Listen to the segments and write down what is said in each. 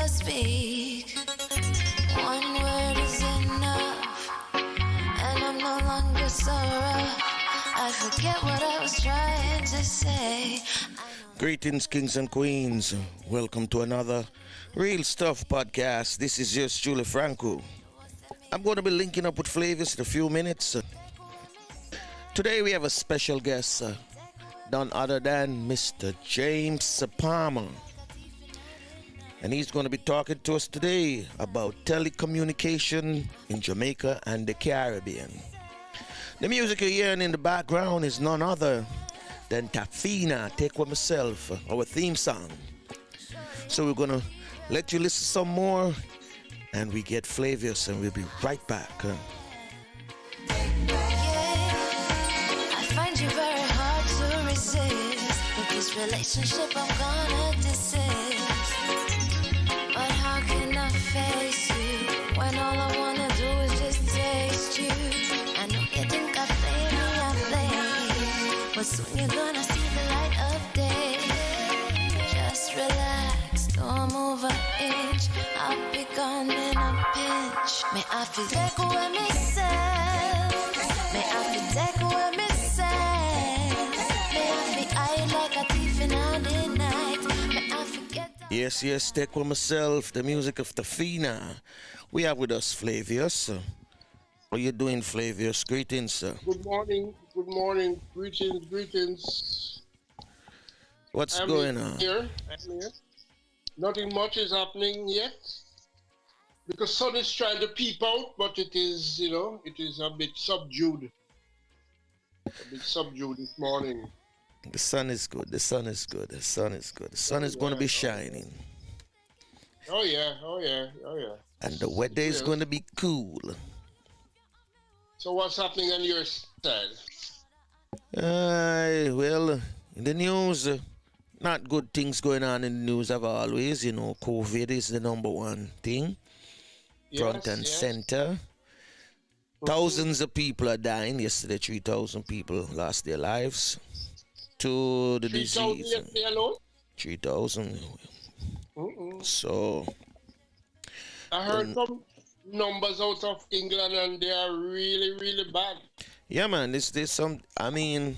speak. One word is enough, and I'm no longer so rough. I forget what I was trying to say. Greetings, kings and queens. Welcome to another Real Stuff podcast. This is yours, Julie Franco. I'm going to be linking up with Flavius in a few minutes. Today we have a special guest, none other than Mr. James Palmer. And he's going to be talking to us today about telecommunication in Jamaica and the Caribbean. The music you're hearing in the background is none other than Tafina, Take With Myself, our theme song. So we're going to let you listen some more, and we get Flavius, and we'll be right back. I find you very hard to resist. With this relationship I'm gonna desist. But how can I face you when all I wanna do is just taste you? I know you think I play me, I play, but soon you're gonna see the light of day. Just relax, don't move an inch. I'll be gone in a pinch. May I feel take away myself. May I feel take away myself. May I feel I like a thief in the night. May I forget. Yes, Take With Myself, the music of Tafina. We have with us Flavius. How you doing, Flavius? Greetings, sir. Good morning, greetings. What's going on? I'm here. Nothing much is happening yet. Because sun is trying to peep out, but it is, it is a bit subdued. This morning. The sun is good. The sun is going to be shining. Oh yeah. And the weather is going to be cool. So what's happening on your side? Well, in the news, not good things going on in the news as always. COVID is the number one thing. Front and center. Thousands of people are dying. Yesterday, 3,000 people lost their lives to the 3,000 disease. yesterday alone? 3,000. So I heard some numbers out of England, and they are really, really bad. yeah, man, there's some. I mean,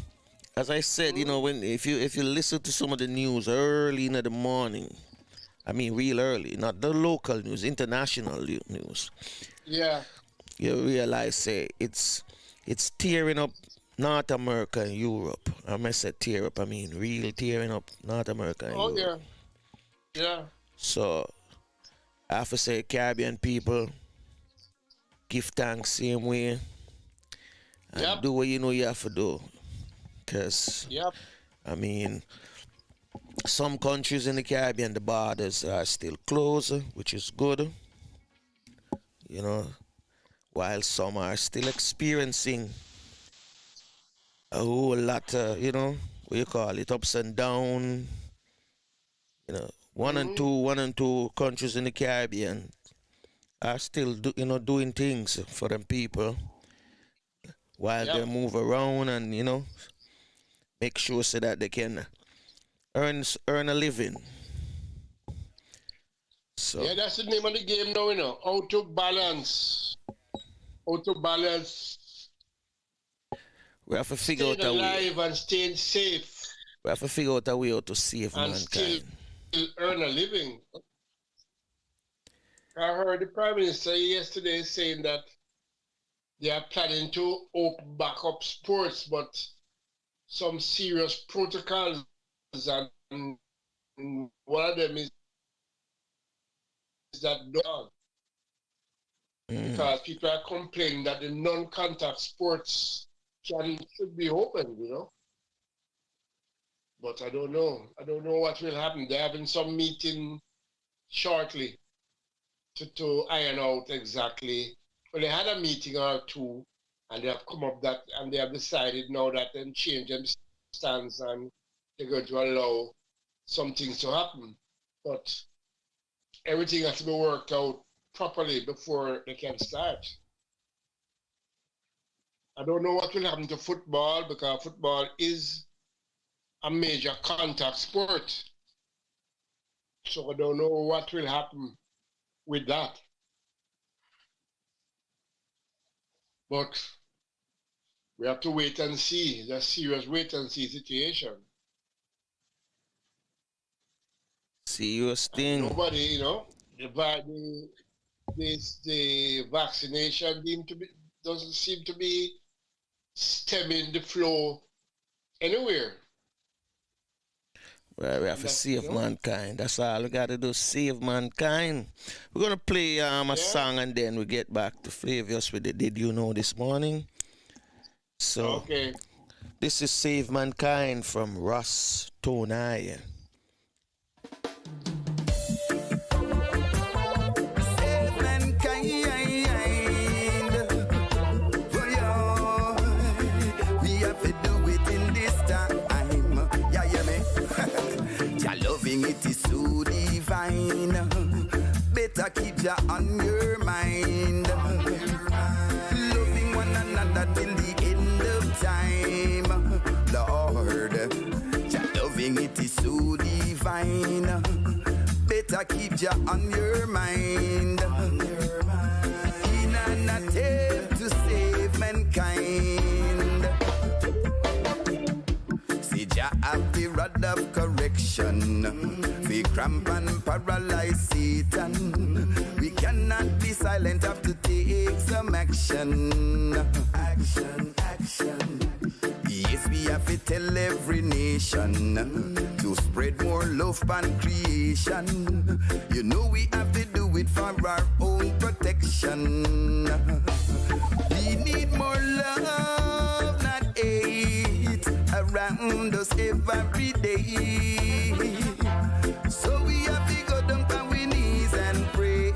as I said, if you listen to some of the news early in the morning, I mean, real early, not the local news, international news. Yeah. You realize, it's tearing up North America and Europe. I must say tear up. I mean, real tearing up North America and Europe. Yeah. So I have to say, Caribbean people, give thanks same way, and do what you have to do. Because, I mean, some countries in the Caribbean, the borders are still closed, which is good. While some are still experiencing a whole lot of, ups and down. One and two countries in the Caribbean are still doing things for them people while they move around and make sure so that they can earn a living. So that's the name of the game now, how to balance. We have to figure out a way. Alive and staying safe. We have to figure out a way how to save and mankind. Still earn a living. I heard the Prime Minister yesterday saying that they are planning to open back up sports, but some serious protocols, and one of them is that dog. Because people are complaining that the non-contact sports should be open, But I don't know. I don't know what will happen. They're having some meeting shortly to iron out exactly. Well, they had a meeting or two, and they have come up that, and they have decided now that they change their stance, and they're going to allow some things to happen. But everything has to be worked out properly before they can start. I don't know what will happen to football, because football is a major contact sport. So I don't know what will happen. with that. But we have to wait and see. There's serious wait and see situation. Serious thing. Nobody, the vaccination doesn't seem to be stemming the flow anywhere. Well, we have to save mankind. That's all we got to do, save mankind. We're going to play a song and then we get back to Flavius with the Did You Know this morning. So, okay. This is Save Mankind from Ross Tonai. It is so divine. Better keep ya on your mind. Loving one another till the end of time. Lord, ya loving it is so divine. Better keep ya on your mind. In an attempt to save mankind. See Jah have the rod of correction. We cramp and paralyze Satan. We cannot be silent, have to take some action. Action, action. Yes, we have to tell every nation to spread more love and creation. You know we have to do it for our own protection. We need more love, not hate, around us every day. So we have to go down on our knees and pray.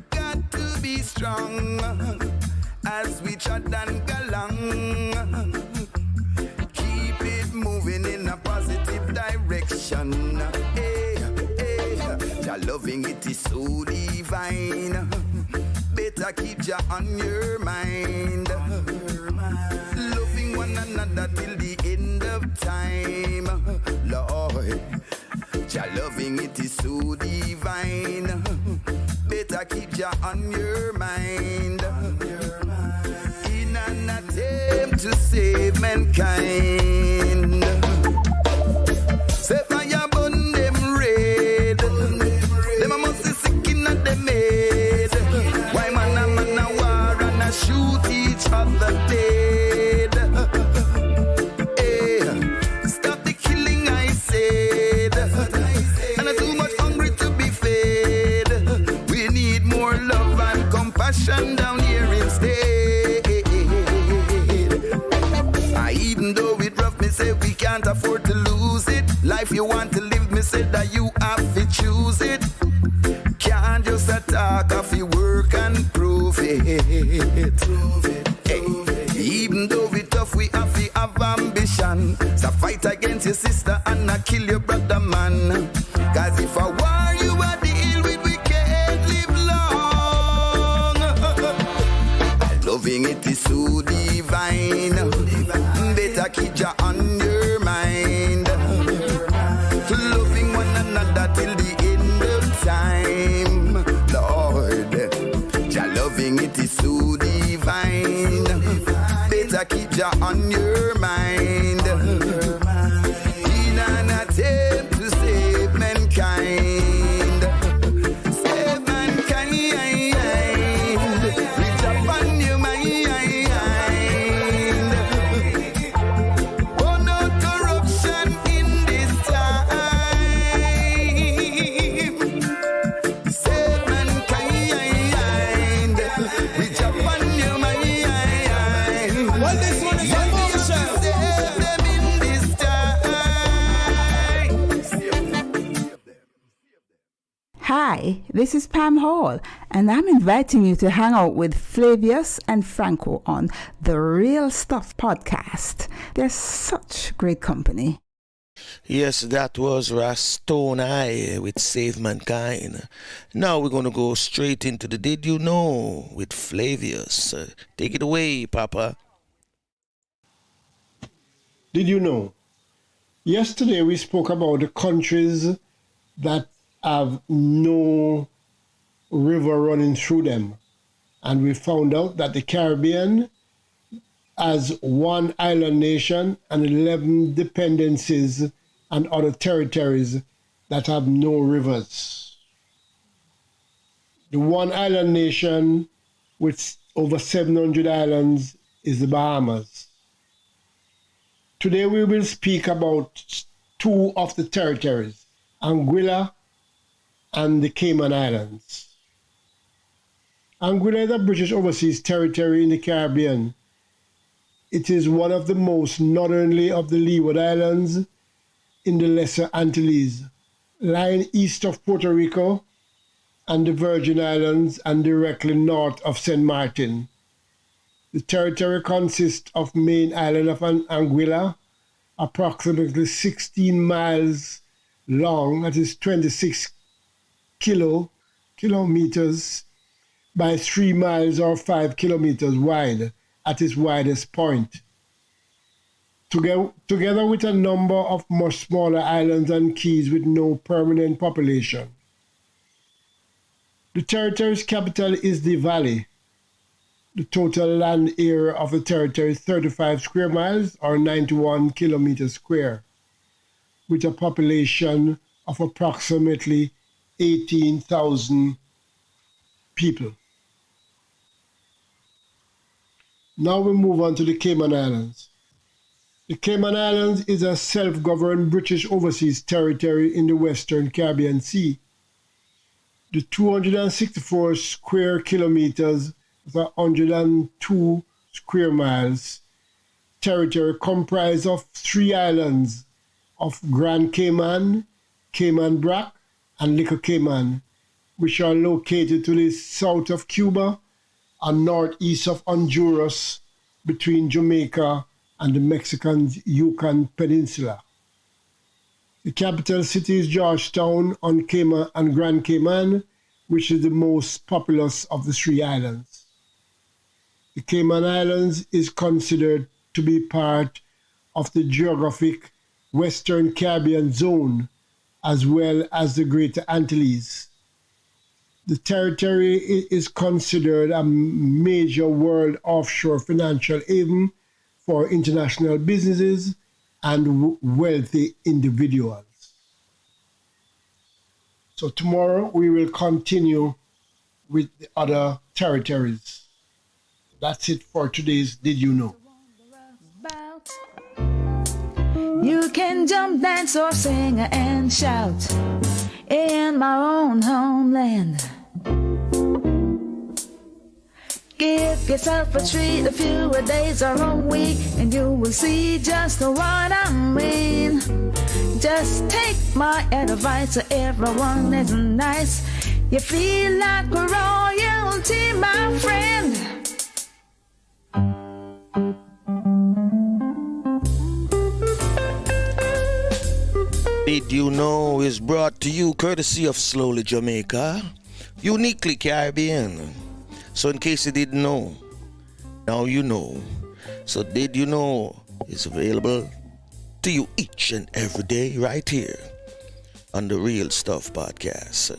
Got to be strong as we trot and go along. Keep it moving in a positive direction. Hey, hey, Jah loving it is so divine. Better keep Jah on your mind. Loving one another till the end of time. Lord, Jah loving it is so divine. Better keep Jah on your mind. In an attempt to save mankind. Say fire burn them red. Them a must be sick in a them head. Why man a war and a shoot each other dead? Hey, stop the killing, I said. And there's too much hungry to be fed. We need more love and compassion down here instead. Even though it rough, me say we can't afford to lose it. Life you want to live, me say that you have to choose it. Can't just attack if you work and prove it. Hey, even though we tough, we have to have ambition. So fight against your sister and not kill your brother, man. Cause if a war you are deal with, we can't live long. Loving it is so divine. Better keep Jah on your mind. Loving one another till the end of time. Lord, Jah loving it is so divine. Better keep Jah on your mind. In an attempt to save mankind. Save mankind. Reach up on your mind. Oh, no corruption in this time. Save mankind. Reach up on your mind. Well, this one is emotion. Save them in this time. Hi, this is Pam Hall, and I'm inviting you to hang out with Flavius and Franco on the Real Stuff podcast. They're such great company. Yes, that was Rastonai with Save Mankind. Now we're going to go straight into the Did You Know with Flavius. Take it away, Papa. Did you know? Yesterday we spoke about the countries that have no river running through them. And we found out that the Caribbean has one island nation and 11 dependencies and other territories that have no rivers. The one island nation with over 700 islands is the Bahamas. Today we will speak about two of the territories, Anguilla and the Cayman Islands. Anguilla is a British overseas territory in the Caribbean. It is one of the most northerly of the Leeward Islands in the Lesser Antilles, lying east of Puerto Rico and the Virgin Islands and directly north of St. Martin. The territory consists of main island of Anguilla, approximately 16 miles long, that is 26 kilometers, by 3 miles or 5 kilometers wide at its widest point. Together with a number of much smaller islands and keys with no permanent population. The territory's capital is the Valley. The total land area of the territory is 35 square miles or 91 kilometers square, with a population of approximately 18,000 people. Now we move on to the Cayman Islands. The Cayman Islands is a self-governed British overseas territory in the Western Caribbean Sea. The 264 square kilometers, 102 square miles, territory comprised of 3 islands of Grand Cayman, Cayman Brac, and Little Cayman, which are located to the south of Cuba and northeast of Honduras, between Jamaica and the Mexican Yucatan Peninsula. The capital city is Georgetown on Cayman and Grand Cayman, which is the most populous of the 3 islands. The Cayman Islands is considered to be part of the geographic Western Caribbean zone, as well as the Greater Antilles. The territory is considered a major world offshore financial haven for international businesses and wealthy individuals. So tomorrow we will continue with the other territories. That's it for today's Did You Know? You can jump, dance, or sing and shout in my own homeland. Give yourself a treat, a few days or a week, and you will see just what I mean. Just take my advice, so everyone is nice. You feel like royalty, my friend. Did You Know is brought to you courtesy of Slowly Jamaica, uniquely Caribbean. So in case you didn't know, now you know. So Did You Know is available to you each and every day right here on the Real Stuff Podcast.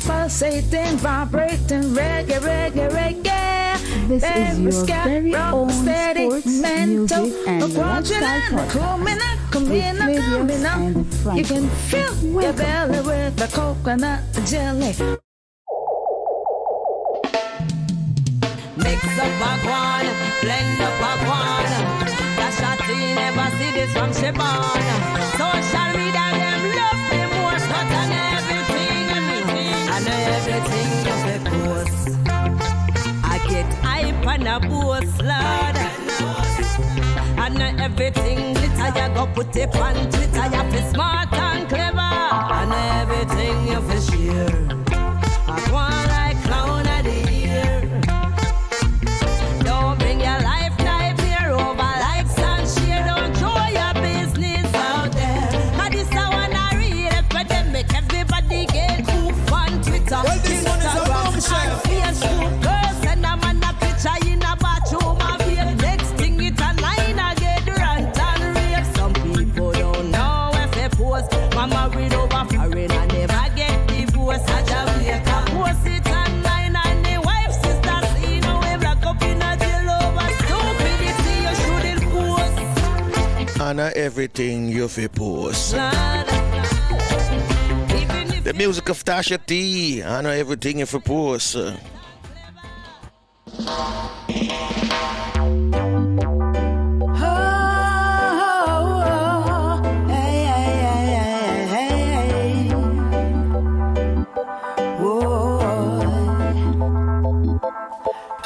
Pulsating, vibrating, reggae, reggae, reggae. This is your very own sports, music, and lifestyle podcast with Flavius and Frank. You can fill your belly with the coconut jelly. Mix up a guan, blend up a guan. Dash a tea, never see this from Shebon. Social media, them love me more, not on everything. And everything you say post. I get hype and a boast, Lord. And everything glitter, you go put it on Twitter, you fi smart and clever, and everything you fi share. I want like clown of the year. Don't bring your life here over likes and share. Don't show your business out there. And this I wanna read epidemic. Everybody get hooked on Twitter, Well, this one is a bombshell. and Facebook. Girls send a man a picture in a bathroom of babe. Next thing it a line I get rant and rape. Some people don't know if they post. Mama read over foreign and never get divorced. A Jamaica post it online and the wife sister see no way black up in a jail over stupidity. You shouldn't post. Honor everything you fi post. Blood. Even if The music of Tasha T. Honor everything you fi post.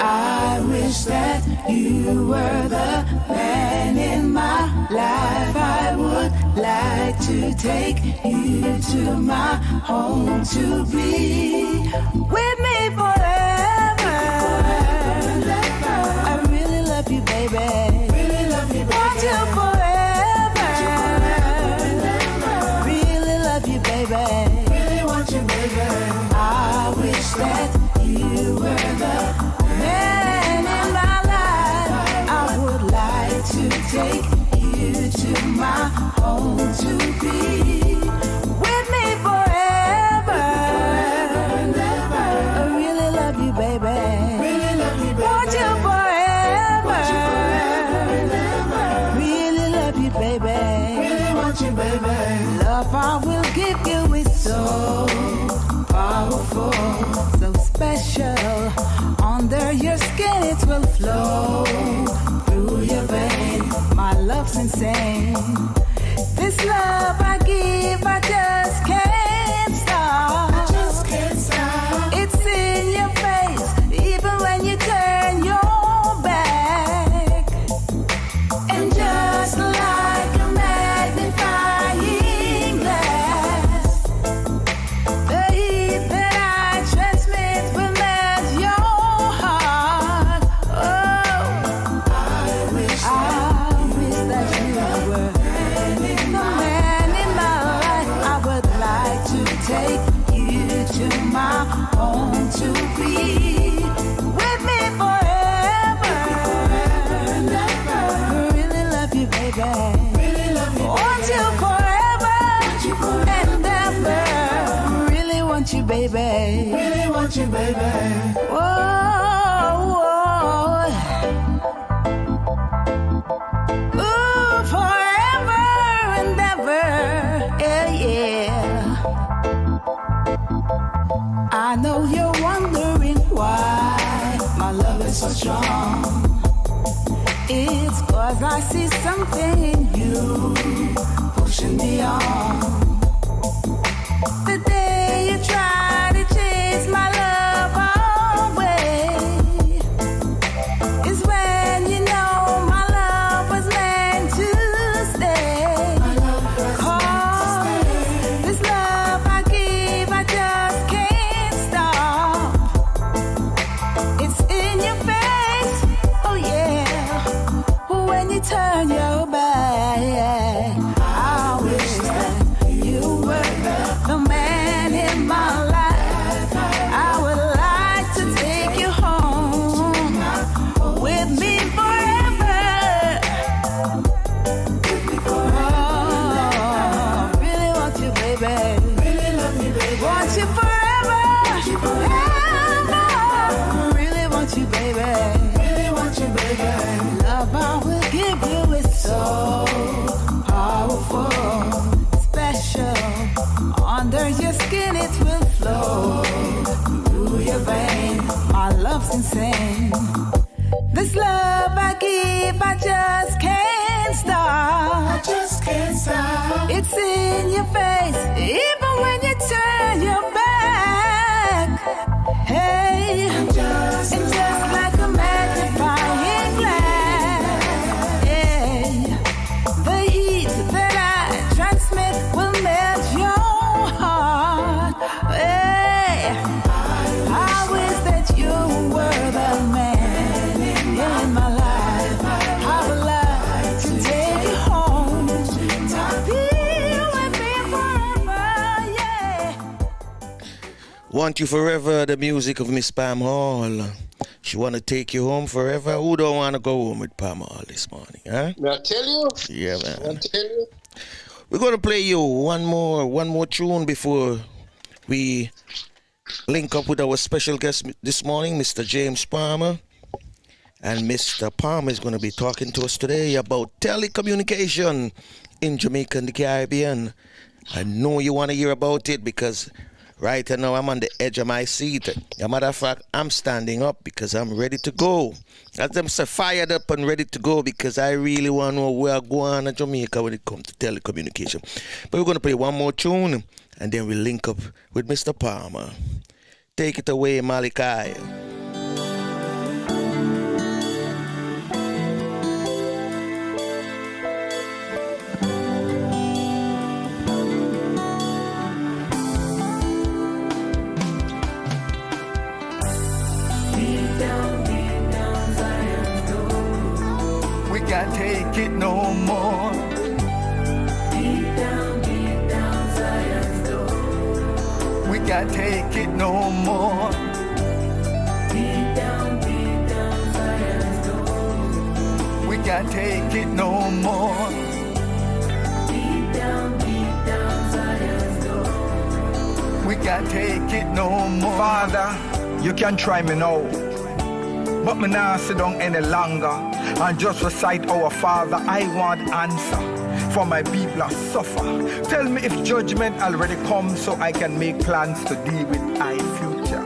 I wish that you were the man in my life. I would like to take you to my home to be with me forever. I really love you, baby. Really love you, baby. Want you forever. Really love you, baby. Really want you, baby. I wish that you were the man in my life. I would like to take you to my home to be with me forever. I really love you, baby. Really love you, baby. Want you forever. Really love you, baby. Really want you, baby. Love I will give you is so powerful, so special. Under your skin it will flow through your vein. My love's insane. This love I give, I just can't stop. I just can't stop. It's in your face, even when you turn your back. And just like a magnifying glass, the heat that I transmit will melt your heart. Oh, I wish that you were the man in my life. I would like to take you to my home to be with me forever. Really love you, baby. Really love you, want you forever and ever. Really want you, baby. Really want you, baby. Whoa, whoa. Ooh, forever and ever. Yeah, yeah. I know you're wondering why my love is so strong. It's 'cause I see something in you pushing me on. The day you try to chase my love away is when you know my love was meant to stay. 'Cause this love I give, I just can't stop. It's in your face, oh yeah. When you turn your back, I wish that you were the man in my life. I would like to take you home with me forever. Oh, really want you, baby. Really love you, baby. Want you forever. Ever. Really want you, baby. Really want you, baby. Love I will give you is so powerful, special. Under your skin it will flow through your vein. My love's insane. This love I give, I just can't stop. I just can't stop. It's in your face, even when you turn your back. Hey, it's just like a magnifying glass. Yeah, the heat that I transmit Want You Forever, the music of Miss Pam Hall. She want to take you home forever. Who don't want to go home with Pam Hall this morning, huh? May I tell you? Yeah, man. May I tell you? We're going to play you one more tune before we link up with our special guest this morning, Mr. James Palmer. And Mr. Palmer is going to be talking to us today about telecommunication in Jamaica and the Caribbean. I know you want to hear about it because right now I'm on the edge of my seat. As a matter of fact, I'm standing up because I'm ready to go. I'm so fired up and ready to go because I really want to know where I go on in Jamaica when it comes to telecommunication. But we're going to play one more tune and then we'll link up with Mr. Palmer. Take it away, Malachi. Can't take it no more. Deep down Zion's door. We can't take it no more. Deep down Zion's door. We can't take it no more. Deep down Zion's door. We can't take it no more. Father, you can try me now, but me nah sit down any longer and just recite our Father. I want answer, for my people are suffer. Tell me if judgment already come so I can make plans to deal with my future.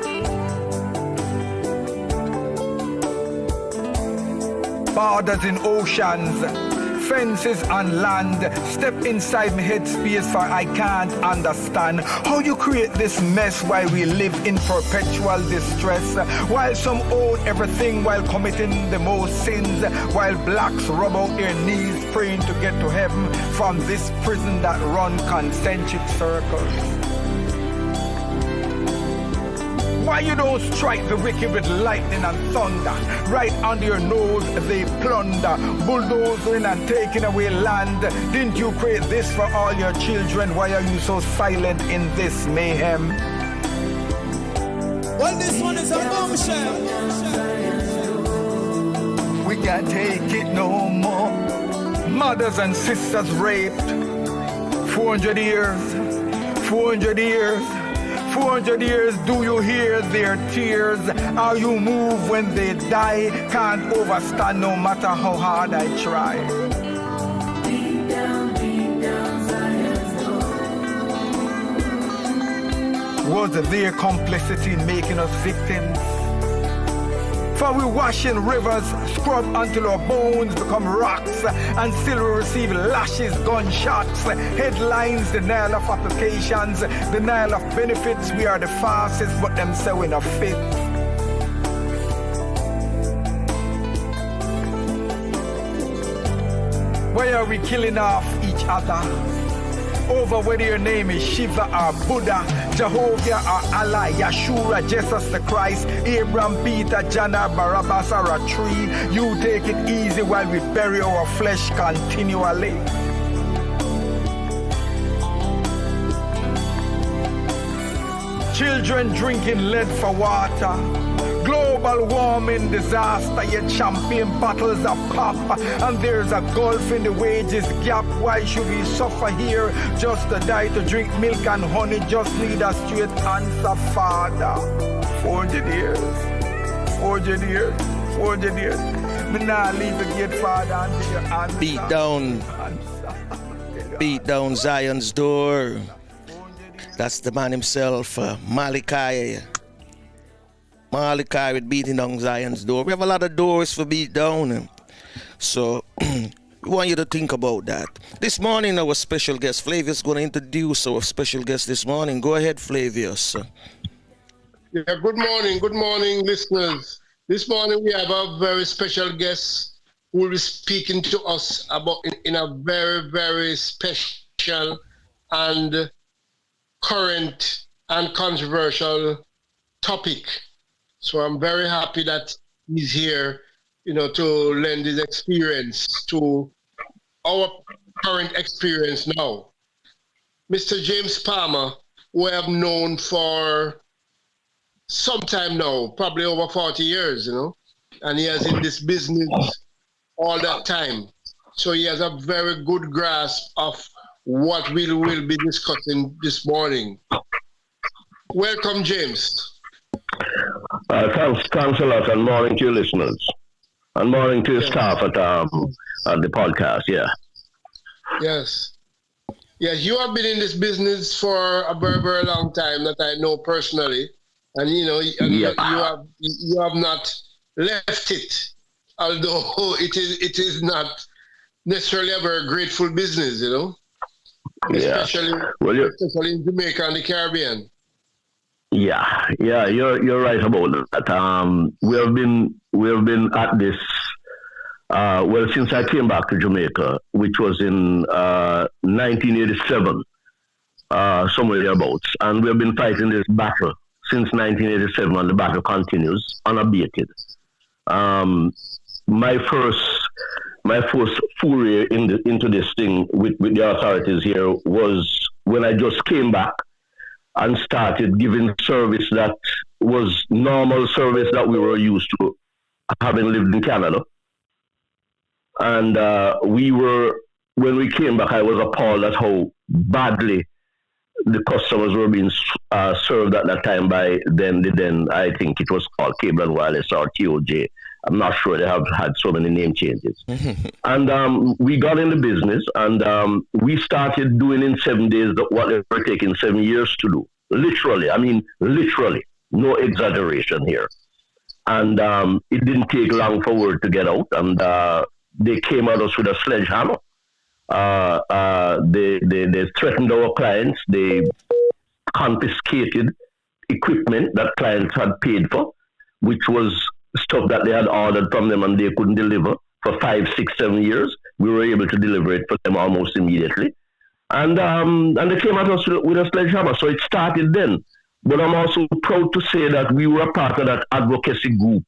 Borders in oceans, fences on land. Step inside my headspace, for I can't understand how you create this mess while we live in perpetual distress. While some own everything while committing the most sins, while blacks rub out their knees praying to get to heaven from this prison that run concentric circles. Why you don't strike the wicked with lightning and thunder? Right under your nose they plunder, bulldozing and taking away land. Didn't you create this for all your children? Why are you so silent in this mayhem? Well, this one is a bombshell. We can't take it no more. Mothers and sisters raped. 400 years, 400 years. 400 years, do you hear their tears? Are you moved when they die? Can't overstand no matter how hard I try. Deep down Zion's door. Was their complicity in making us victims? For we wash in rivers, scrub until our bones become rocks, and still we receive lashes, gunshots, headlines, denial of applications, denial of benefits. We are the fastest, but them say we're not fit. Why are we killing off each other? Over whether your name is Shiva or Buddha, Jehovah or Allah, Yeshua, Jesus the Christ, Abraham, Peter, John or Barabbas or a tree. You take it easy while we bury our flesh continually. Children drinking lead for water. Global warming disaster, yet champagne bottles are pop, and there's a gulf in the wages gap. Why should we suffer here just to die to drink milk and honey? Just need a straight answer, Father. 400 years, 400 years, 400 years. Me nah leave the gate, Father, until your answer. Beat down Zion's door. That's the man himself, Malachi. Malachi with beating down Zion's door. We have a lot of doors for beat down. So we want you to think about that. This morning our special guest Flavius is going to introduce our special guest this morning. Go ahead, Flavius. Yeah, good morning, listeners. This morning we have a very special guest who will be speaking to us about in a very, very special and current and controversial topic. So I'm very happy that he's here, to lend his experience to our current experience now. Mr. James Palmer, who I have known for some time now, probably over 40 years, and he has in this business all that time. So he has a very good grasp of what we will be discussing this morning. Welcome, James. Thanks a lot, and morning to your listeners, and morning to your staff at the podcast. Yeah. Yes. Yes, you have been in this business for a very, very long time that I know personally, and you have not left it, although it is not necessarily a very grateful business, especially in Jamaica and the Caribbean. Yeah, you're right about that. We have been at this since I came back to Jamaica, which was in 1987, somewhere thereabouts, and we have been fighting this battle since 1987, and the battle continues unabated. My first foray into this thing with the authorities here was when I just came back and started giving service that was normal service that we were used to, having lived in Canada. And when we came back, I was appalled at how badly the customers were being served at that time by then I think it was called Cable and Wireless, or TOJ. I'm not sure, they have had so many name changes. And we got in the business, and we started doing in 7 days what they were taking 7 years to do. Literally, no exaggeration here. And it didn't take long for word to get out, and they came at us with a sledgehammer. They threatened our clients. They confiscated equipment that clients had paid for, which was stuff that they had ordered from them and they couldn't deliver for 5, 6, 7 years. We were able to deliver it for them almost immediately. And they came at us with a sledgehammer. So it started then. But I'm also proud to say that we were a part of that advocacy group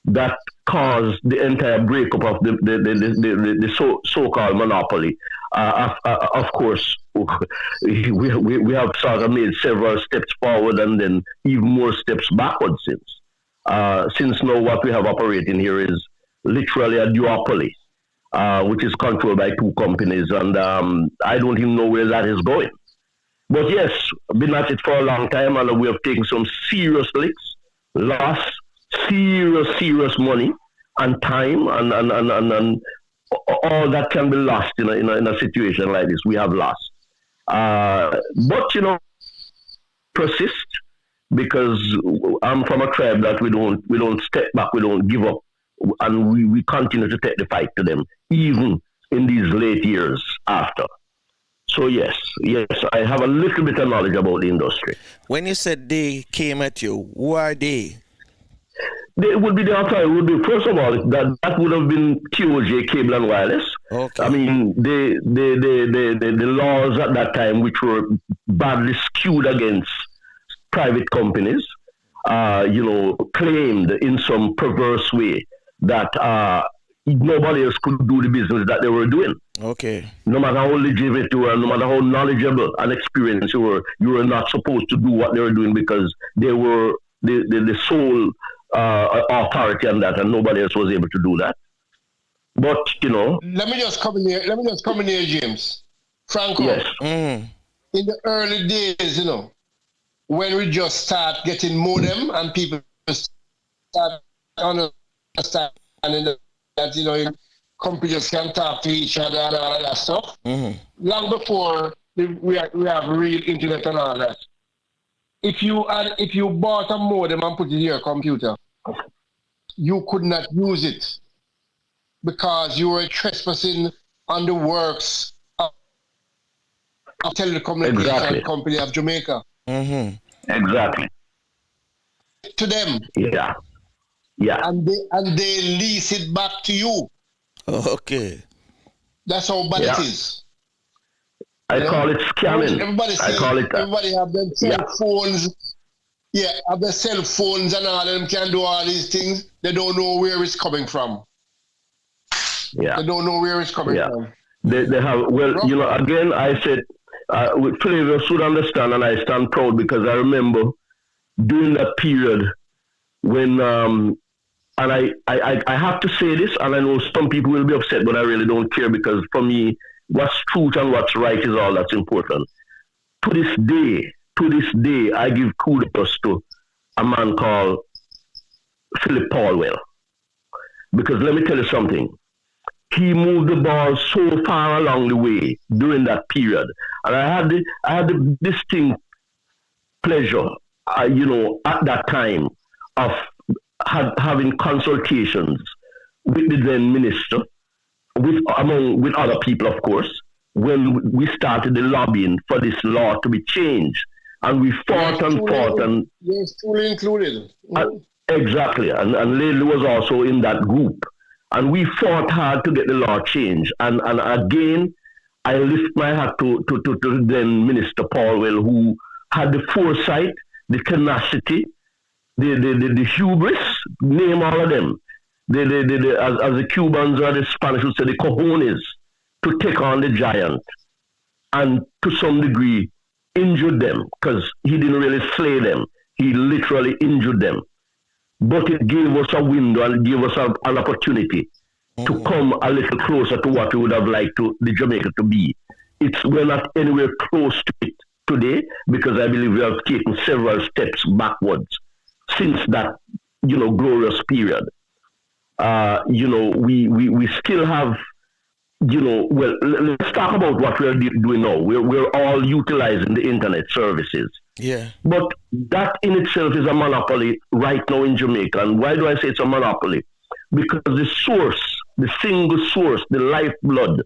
that caused the entire breakup of the so-called monopoly. Of course, we have sort of made several steps forward and then even more steps backward since. Since now what we have operating here is literally a duopoly, which is controlled by two companies, and I don't even know where that is going. But yes, been at it for a long time, and we have taken some serious licks, lost serious money and time, and all that can be lost in a situation like this. We have lost, but persist, because I'm from a tribe that we don't step back, we don't give up, and we continue to take the fight to them, even in these late years after. So yes, I have a little bit of knowledge about the industry. When you said they came at you, who are they? They would be the authority. First of all, that would have been TOJ, Cable and Wireless. Okay. I mean, the laws at that time, which were badly skewed against private companies, claimed in some perverse way that nobody else could do the business that they were doing. Okay. No matter how legitimate you were, no matter how knowledgeable and experienced you were not supposed to do what they were doing, because they were the sole authority on that, and nobody else was able to do that. But let me just come in here, James. Franco. Yes. In the early days, when we just start getting modem and people start understanding that computers can talk to each other and all of that stuff. Long before we have real internet and all that. If you bought a modem and put it in your computer, you could not use it because you were trespassing on the works of Telecommunication Company of Jamaica. Exactly. To them. Yeah. And they lease it back to you. Okay. That's how bad it is. I call it scamming. Everybody have their cell phones. Yeah, have their cell phones and all of them can do all these things. They don't know where it's coming from. Yeah. They don't know where it's coming from. They have, again, I said, Flavius should understand, and I stand proud, because I remember during that period when, and I have to say this, and I know some people will be upset, but I really don't care, because for me, what's truth and what's right is all that's important. To this day, I give kudos to a man called Philip Paulwell. Because let me tell you something. He moved the ball so far along the way during that period. And I had the distinct pleasure, at that time of having consultations with the then minister, with other people, of course, when we started the lobbying for this law to be changed. And we fought and fought. And yes, fully included. Exactly. And Laley was also in that group. And we fought hard to get the law changed. And again, I lift my hat to then Minister Paulwell, who had the foresight, the tenacity, the hubris, name all of them. As the Cubans or the Spanish would say, the cojones, to take on the giant. And to some degree, injured them, because he didn't really slay them. He literally injured them. But it gave us a window and gave us an opportunity to come a little closer to what we would have liked the Jamaica to be. We're not anywhere close to it today, because I believe we have taken several steps backwards since that, glorious period. We still have, let's talk about what we're doing now. We're all utilizing the internet services. Yeah. But that in itself is a monopoly right now in Jamaica. And why do I say it's a monopoly? Because the single source, the lifeblood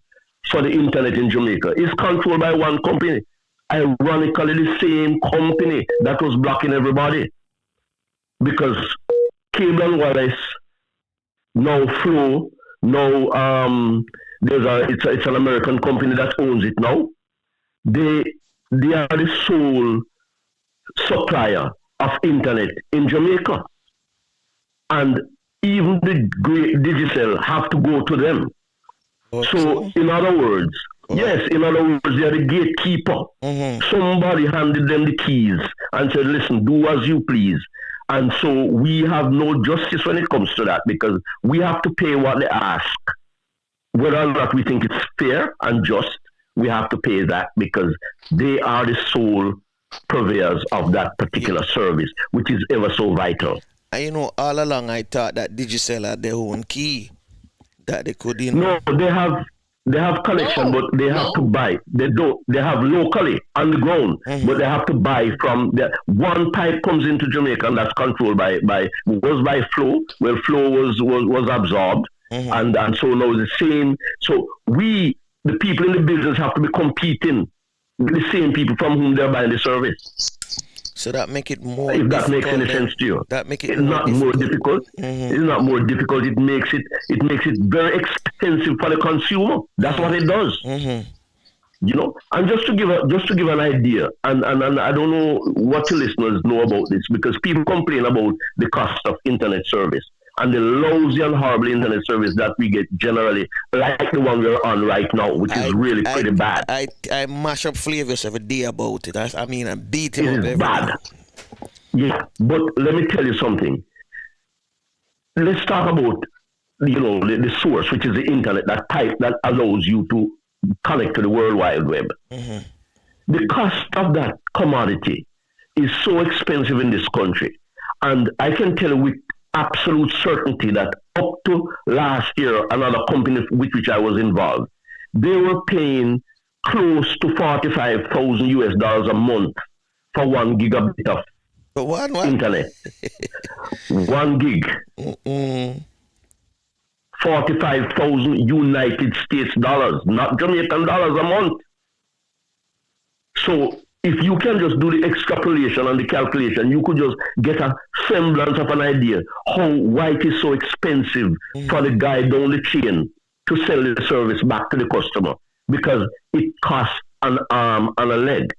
for the internet in Jamaica is controlled by one company. Ironically, the same company that was blocking everybody. Because Cable and Wireless, now Flow, now it's an American company that owns it now. They are the sole supplier of internet in Jamaica. And even the great Digicel have to go to them. Okay. So, in other words, they are the gatekeeper. Mm-hmm. Somebody handed them the keys and said, listen, do as you please. And so we have no justice when it comes to that, because we have to pay what they ask. Whether or not we think it's fair and just, we have to pay that, because they are the sole purveyors of that particular service, which is ever so vital. And all along I thought that Digicel had their own key that they could No, they have connection, but they have to buy. They have locally on the ground, but they have to buy from one pipe comes into Jamaica, and that's controlled by Flow. Well, Flow was absorbed, and so now the same. So the people in the business have to be competing with the same people from whom they're buying the service. So that make it more. If that makes any sense to you, that make it it's not more difficult. It's not more difficult. It makes it very expensive for the consumer. That's what it does. And just to give an idea, and I don't know what your listeners know about this, because people complain about the cost of internet service and the lousy and horrible internet service that we get generally, like the one we're on right now, which is really pretty bad. I mash up Flavius every day about it. I beat him up every bad. Yeah, but let me tell you something. Let's talk about, the source, which is the internet, that pipe that allows you to connect to the World Wide Web. The cost of that commodity is so expensive in this country. And I can tell you with absolute certainty that up to last year, another company with which I was involved, they were paying close to $45,000 a month for 1 gigabit of internet. 1 gig. 45,000 United States dollars, not Jamaican dollars a month. So if you can just do the extrapolation and the calculation, you could just get a semblance of an idea why it is so expensive for the guy down the chain to sell the service back to the customer, because it costs an arm and a leg.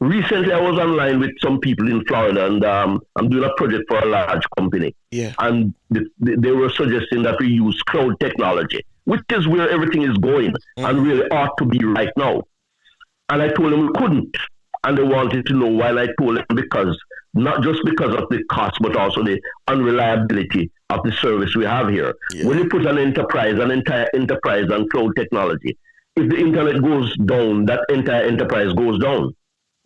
Recently, I was online with some people in Florida, and I'm doing a project for a large company. Yeah. And they were suggesting that we use cloud technology, which is where everything is going and really ought to be right now. And I told them we couldn't. And they wanted to know why. I told them because not just because of the cost, but also the unreliability of the service we have here. Yeah. When you put an entire enterprise on cloud technology, if the internet goes down, that entire enterprise goes down.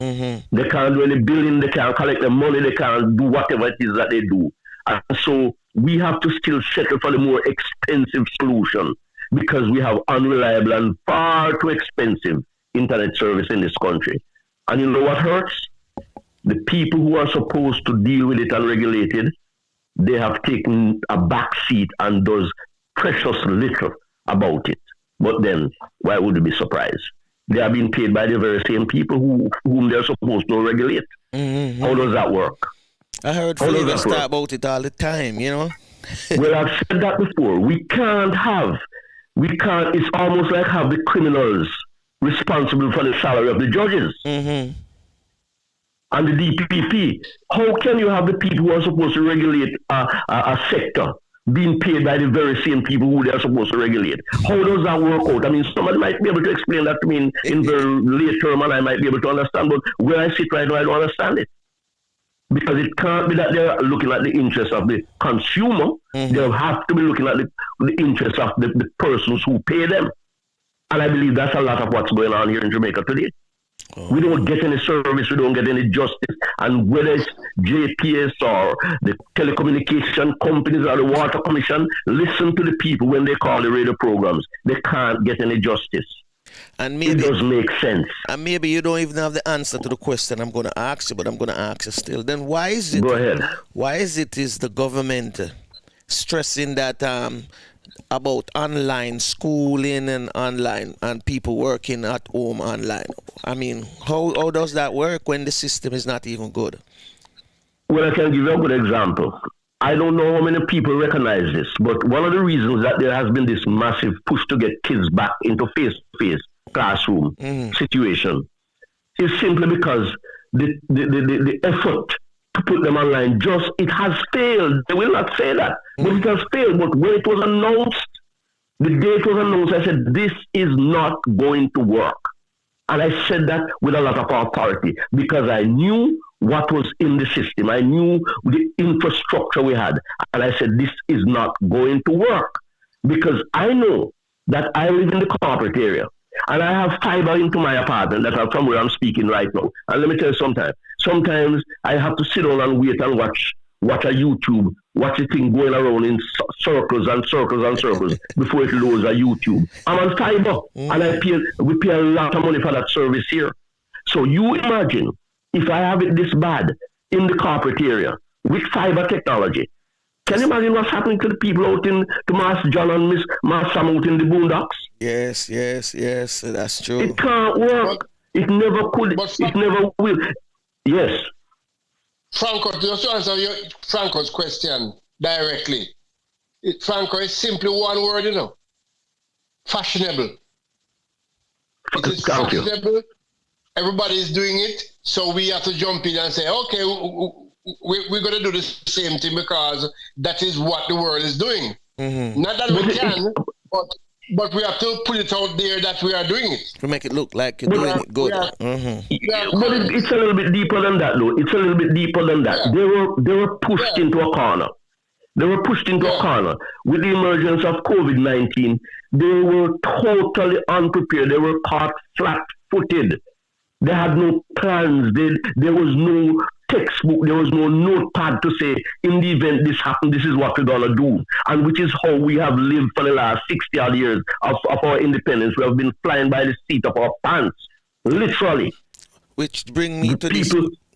Mm-hmm. They can't really bill in, they can't collect the money, they can't do whatever it is that they do. And so we have to still settle for the more expensive solution because we have unreliable and far too expensive internet service in this country. And you know what hurts? The people who are supposed to deal with it and regulate it, they have taken a back seat and does precious little about it. But then, why would you be surprised? They are being paid by the very same people whom they're supposed to regulate. Mm-hmm. How does that work? I heard Flavius talk about it all the time, you know? Well, I've said that before. We can't, it's almost like have the criminals responsible for the salary of the judges. Mm-hmm. And the DPP. How can you have the people who are supposed to regulate a sector being paid by the very same people who they are supposed to regulate? How does that work out? I mean, somebody might be able to explain that to me in very late term and I might be able to understand, but where I sit right now, I don't understand it. Because it can't be that they're looking at the interests of the consumer. Mm-hmm. They have to be looking at the interests of the persons who pay them. And I believe that's a lot of what's going on here in Jamaica today. Oh. We don't get any service, we don't get any justice. And whether it's JPS or the telecommunication companies or the water commission, listen to the people when they call the radio programs. They can't get any justice. And maybe, it does make sense. And maybe you don't even have the answer to the question I'm going to ask you, but I'm going to ask you still. Then why is it? Go ahead. Why is the government stressing that about online schooling and online and people working at home online? I mean, how does that work when the system is not even good? Well, I can give you a good example. I don't know how many people recognize this, but one of the reasons that there has been this massive push to get kids back into face-to-face classroom situation is simply because the effort to put them online it has failed. They will not say that, but it has failed. But when it was announced, the day it was announced, I said, this is not going to work. And I said that with a lot of authority because I knew what was in the system. I knew the infrastructure we had. And I said, this is not going to work because I know that I live in the corporate area and I have fiber into my apartment that are from where I'm speaking right now. And let me tell you sometimes I have to sit down and wait and watch a YouTube, watch the thing going around in circles and circles and circles before it loads a YouTube. I'm on fiber and we pay a lot of money for that service here. So you imagine if I have it this bad in the corporate area with fiber technology, can you imagine what's happening to the people out to Mass John and Mass Sam out in the boondocks? Yes, that's true. It can't work. It never could. It never will. Yes. Franco, just to answer Franco's question directly. Franco is simply one word, you know. Fashionable. It is fashionable. Everybody is doing it, so we have to jump in and say, okay, we're going to do the same thing because that is what the world is doing. Mm-hmm. Not that we can, but we have to put it out there that we are doing it. To make it look like you're doing it good. But it's a little bit deeper than that, though. It's a little bit deeper than that. Yeah. They were pushed into a corner. They were pushed into a corner. With the emergence of COVID-19, they were totally unprepared. They were caught flat-footed. They had no plans. There was no textbook. There was no notepad to say, in the event this happened, this is what we're going to do. And which is how we have lived for the last 60 odd years of our independence. We have been flying by the seat of our pants, literally. Which brings me to this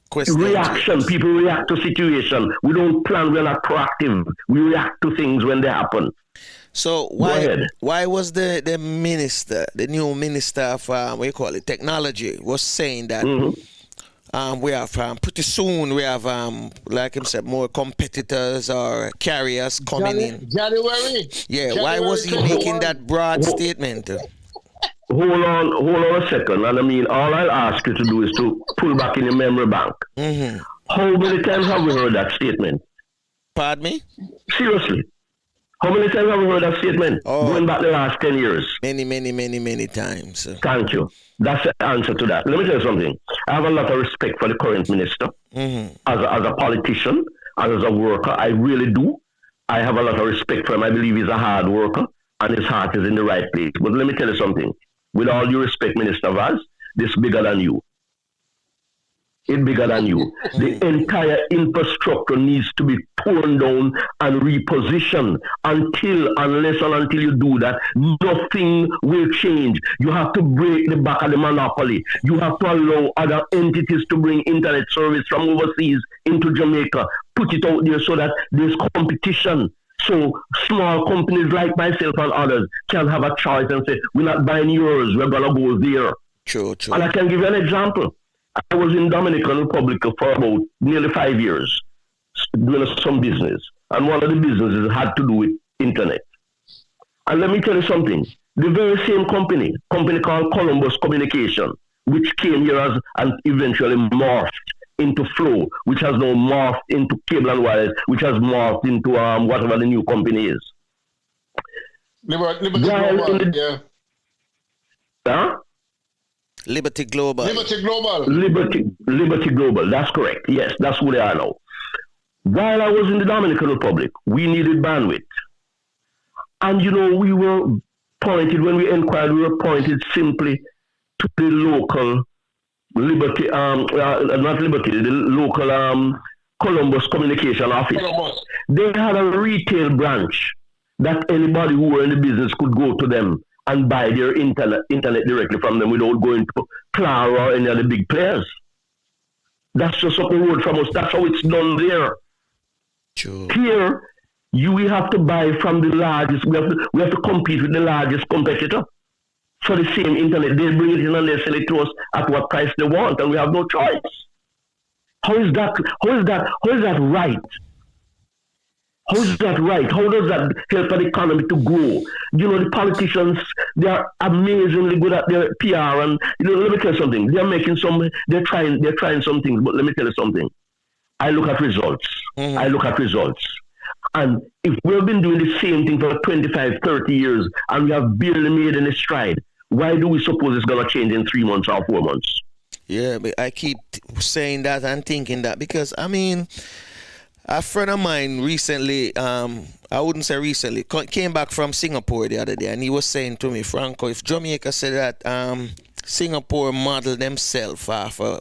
question. Reaction. People react to situation. We don't plan. We're not proactive. We react to things when they happen. So why was the minister, the new minister of technology, was saying that we have pretty soon we have like him said more competitors or carriers coming in January. Yeah, January, why was he making that broad statement? Hold on a second. And I mean, all I'll ask you to do is to pull back in your memory bank. Mm-hmm. How many times have we heard that statement? Pardon me? Seriously. How many times have you heard that statement? Going back the last 10 years. Many times. Thank you. That's the answer to that. Let me tell you something. I have a lot of respect for the current minister as a politician and as a worker. I really do. I have a lot of respect for him. I believe he's a hard worker and his heart is in the right place. But let me tell you something. With all due respect, Minister Vaz, this is bigger than you. It's bigger than you. The entire infrastructure needs to be torn down and repositioned. Until you do that, nothing will change. You have to break the back of the monopoly. You have to allow other entities to bring internet service from overseas into Jamaica. Put it out there so that there's competition. So small companies like myself and others can have a choice and say, we're not buying yours, we're going to go there. True. And I can give you an example. I was in Dominican Republic for about nearly 5 years doing some business. And one of the businesses had to do with internet. And let me tell you something. The very same company called Columbus Communication, which came here as and eventually morphed into Flow, which has now morphed into Cable and Wireless, which has morphed into whatever the new company is. Liberty Global, yeah. Huh? Liberty Global. Liberty Global. That's correct. Yes, that's who they are now. While I was in the Dominican Republic, we needed bandwidth. And, we were pointed, when we inquired, we were pointed simply to the local Liberty, the local Columbus Communication Office. They had a retail branch that anybody who were in the business could go to them and buy their internet directly from them without going to Clara or any other big players. That's just up the road from us. That's how it's done there. True. Here, we have to buy from the largest. We have to compete with the largest competitor for the same internet. They bring it in and they sell it to us at what price they want, and we have no choice. How is that right? How is that right? How does that help the economy to grow? The politicians, they are amazingly good at their PR, and let me tell you something. They're trying some things, but let me tell you something. I look at results. And if we've been doing the same thing for 25, 30 years, and we have barely made any stride, why do we suppose it's going to change in 3 months or 4 months? Yeah, but I keep saying that and thinking that because, a friend of mine recently, I wouldn't say recently, came back from Singapore the other day, and he was saying to me, Franco, if Jamaica said that Singapore modeled themselves after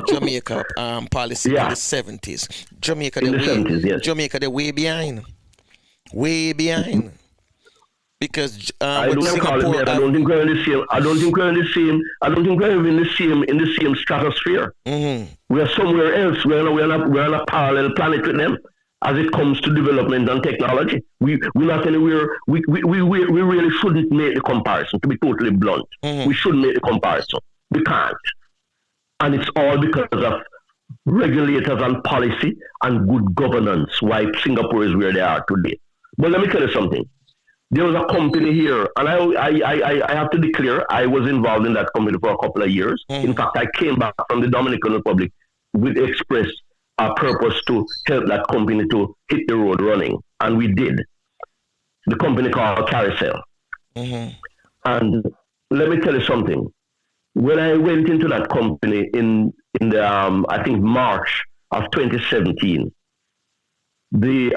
Jamaica policy in the 70s, Jamaica they're way behind. Because I don't think we're in the same. I don't think we're in the same stratosphere. We are somewhere else. We're on a parallel planet with them as it comes to development and technology. We're not anywhere. We really shouldn't make the comparison. To be totally blunt, we shouldn't make the comparison. We can't, and it's all because of regulators and policy and good governance. Why Singapore is where they are today. But let me tell you something. There was a company here, and I have to declare I was involved in that company for a couple of years. In fact, I came back from the Dominican Republic with express purpose to help that company to hit the road running, and we did. The company called CARICEL. And let me tell you something. When I went into that company in the I think March of 2017, the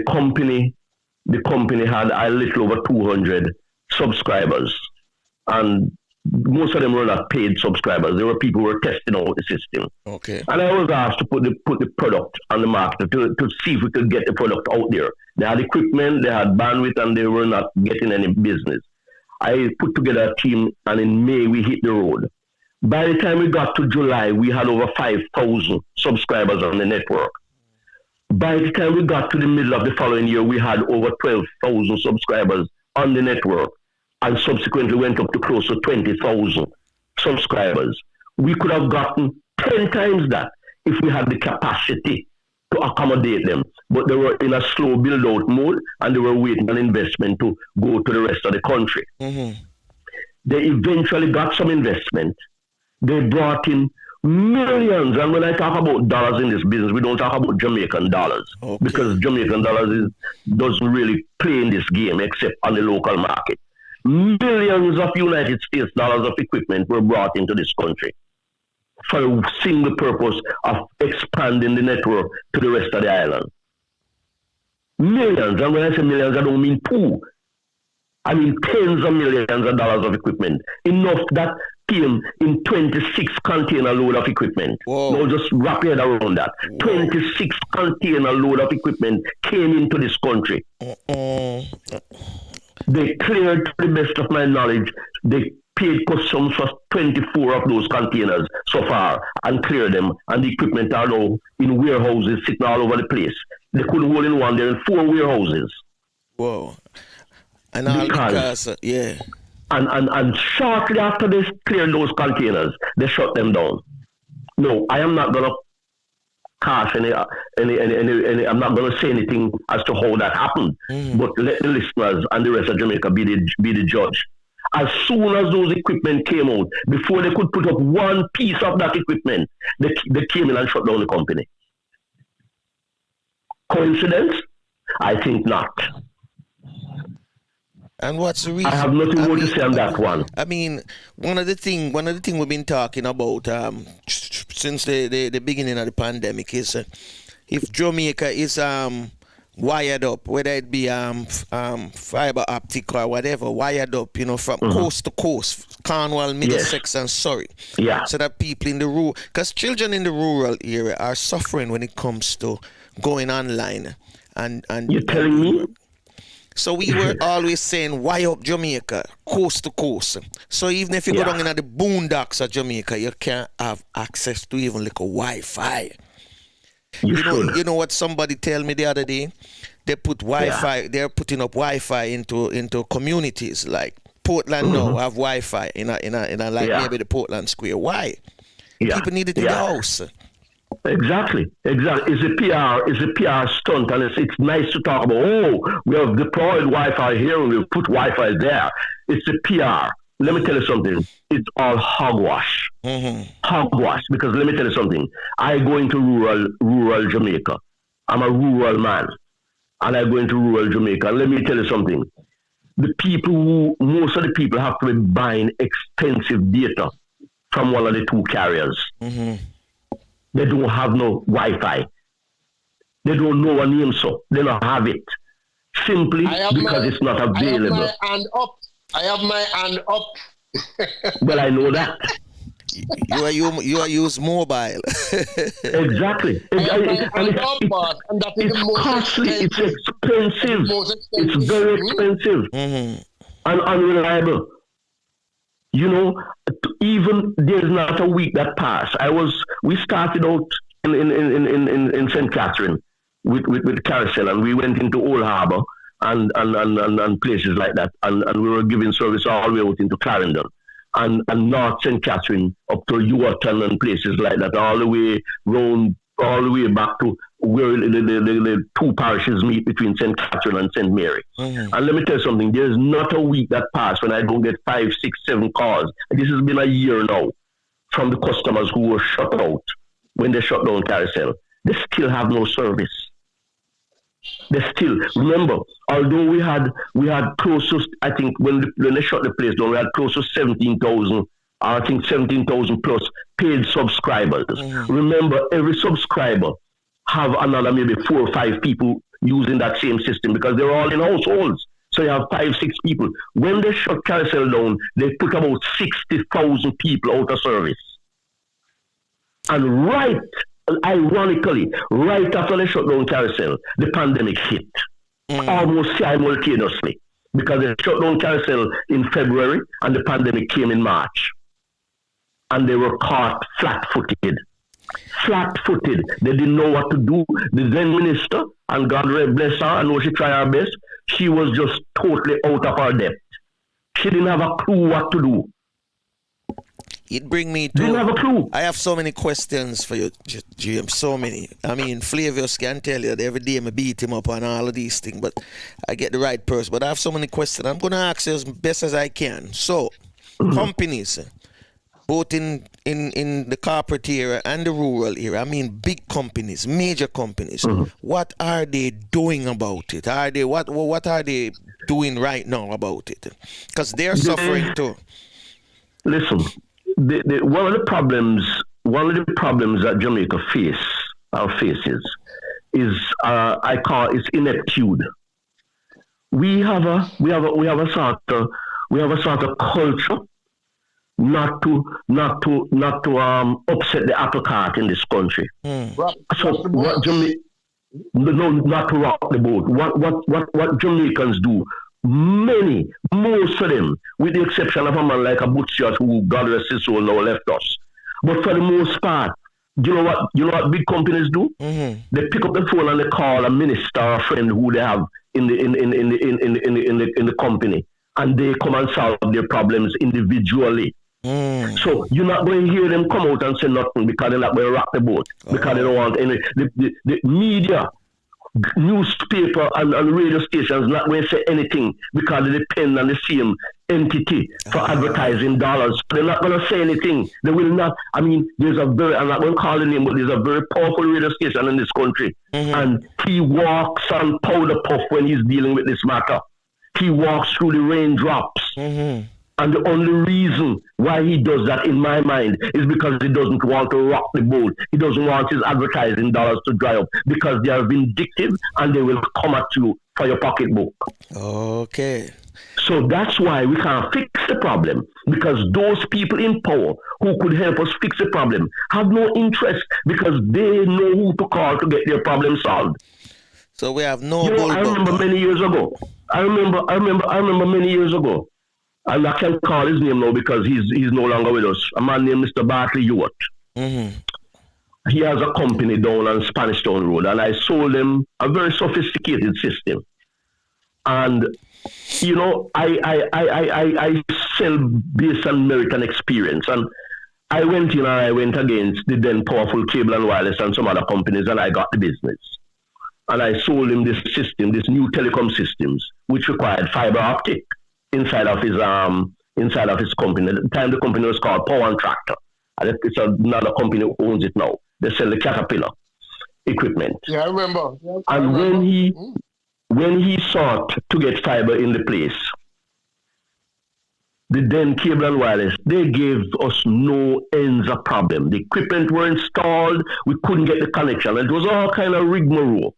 company had a little over 200 subscribers, and most of them were not paid subscribers. There were people who were testing out the system. Okay. And I was asked to put the product on the market to see if we could get the product out there. They had equipment, they had bandwidth, and they were not getting any business. I put together a team, and in May we hit the road. By the time we got to July, we had over 5,000 subscribers on the network. By the time we got to the middle of the following year, we had over 12,000 subscribers on the network, and subsequently went up to close to 20,000 subscribers. We could have gotten 10 times that if we had the capacity to accommodate them. But they were in a slow build-out mode, and they were waiting on investment to go to the rest of the country. They eventually got some investment, They brought in millions. And when I talk about dollars in this business, we don't talk about Jamaican dollars. Okay. Because Jamaican dollars doesn't really play in this game except on the local market. Millions of United States dollars of equipment were brought into this country for a single purpose of expanding the network to the rest of the island. Millions. And when I say millions, I don't mean two. I mean tens of millions of dollars of equipment. Enough that came in 26 container load of equipment. Whoa. Now just wrap your head around that. Whoa. 26 container load of equipment came into this country. They cleared, to the best of my knowledge, they paid customs for 24 of those containers so far and cleared them. And the equipment are now in warehouses sitting all over the place. They couldn't hold in one, they're in 4 warehouses. Whoa. And all because yeah. And shortly after they cleared those containers, they shut them down. No, I am not gonna cast any I'm not gonna say anything as to how that happened. But let the listeners and the rest of Jamaica be the judge. As soon as those equipment came out, before they could put up one piece of that equipment, they came in and shut down the company. Coincidence? I think not. And what's the reason? I have nothing more to say on that one. I mean, one of the thing we've been talking about since the beginning of the pandemic is if Jamaica is wired up, whether it be fiber optic or whatever, wired up, from coast to coast, Cornwall, Middlesex, and Surrey. Yeah. So that people in the rural, because children in the rural area are suffering when it comes to going online. And you're telling me? So we were always saying, why up Jamaica, coast to coast. So even if you go down in the boondocks of Jamaica, you can't have access to even like a Wi-Fi. You know what somebody tell me the other day? They put Wi-Fi. They're putting up Wi-Fi into communities like Portland now have Wi-Fi in a like maybe the Portland Square. Why? People need it in the house. Exactly. It's a PR stunt, and it's nice to talk about. Oh, we have deployed Wi-Fi here, and we've put Wi-Fi there. It's a PR. Let me tell you something. It's all hogwash. Hogwash. Because let me tell you something. I go into rural Jamaica. I'm a rural man, and I go into rural Jamaica. Let me tell you something. Most of the people have to be buying expensive data from one of the two carriers. They don't have no Wi-Fi. They don't know a name, so they don't have it. Simply because it's not available. I have my hand up. Well, I know that. You are use mobile. Exactly. It's costly. It's expensive. It's very expensive and unreliable. Even there's not a week that passed. We started out in St. Catherine with CARICEL, and we went into Old Harbour and places like that, and we were giving service all the way out into Clarendon and North St. Catherine up to Ewarton and places like that, all the way back to where the two parishes meet between St. Catherine and St. Mary. And let me tell you something, there's not a week that passed when I don't get 5, 6, 7 calls. This has been a year now from the customers who were shut out when they shut down CARICEL. They still have no service. Remember, although we had close to, I think when they shut the place down, we had close to 17,000, I think 17,000 plus paid subscribers. Remember, every subscriber have another maybe 4 or 5 people using that same system because they're all in households. So you have 5, 6 people. When they shut CARICEL down, they put about 60,000 people out of service. And ironically, right after they shut down CARICEL, the pandemic hit. Almost simultaneously. Because they shut down CARICEL in February and the pandemic came in March. And they were caught flat-footed. They didn't know what to do. The then minister, and God bless her, I know she tried her best, she was just totally out of her depth. She didn't have a clue what to do. It bring me to... Didn't have a clue. I have so many questions for you, James, so many. I mean, Flavius can tell you that every day I beat him up on all of these things, but I get the right person. But I have so many questions. I'm going to ask you as best as I can. So, companies... both in the corporate area and the rural area. I mean, big companies, major companies. What are they doing about it? Are they what are they doing right now about it? Because they're suffering too. Listen, one of the problems that Jamaica faces is I call it's ineptitude. We have a sort of culture not to upset the apple cart in this country. So what not to rock the boat. What Jamaicans do, most of them, with the exception of a man like a Butcher who, God rest his soul, now left us. But for the most part, you know what big companies do? They pick up the phone and they call a minister or a friend who they have in the company, and they come and solve their problems individually. So you're not going to hear them come out and say nothing because they're not going to rock the boat, because they don't want any. The media, newspaper and radio stations not going to say anything because they depend on the same entity for advertising dollars. They're not going to say anything. They will not. I mean, there's a very, I'm not going to call the name, but there's a very powerful radio station in this country, and he walks on powder puff when he's dealing with this matter. He walks through the raindrops. And the only reason why he does that, in my mind, is because he doesn't want to rock the boat. He doesn't want his advertising dollars to dry up, because they are vindictive and they will come at you for your pocketbook. Okay. So that's why we can't fix the problem, because those people in power who could help us fix the problem have no interest, because they know who to call to get their problem solved. So we have no. I remember many years ago. I remember many years ago. And I can't call his name now because he's no longer with us. A man named Mr. Bartley Ewart. He has a company down on Spanish Town Road, and I sold him a very sophisticated system. And you know, I sell based on merit and experience. And I went in and I went against the then powerful Cable and Wireless and some other companies, and I got the business. And I sold him this system, this new telecom systems, which required fiber optic inside of his company. At the time, the company was called Power and Tractor. And it's another company who owns it now. They sell the Caterpillar equipment. Yeah, I remember. And when he sought to get fiber in the place, the then Cable and Wireless, they gave us no ends of problem. The equipment were installed. We couldn't get the connection. It was all kind of rigmarole.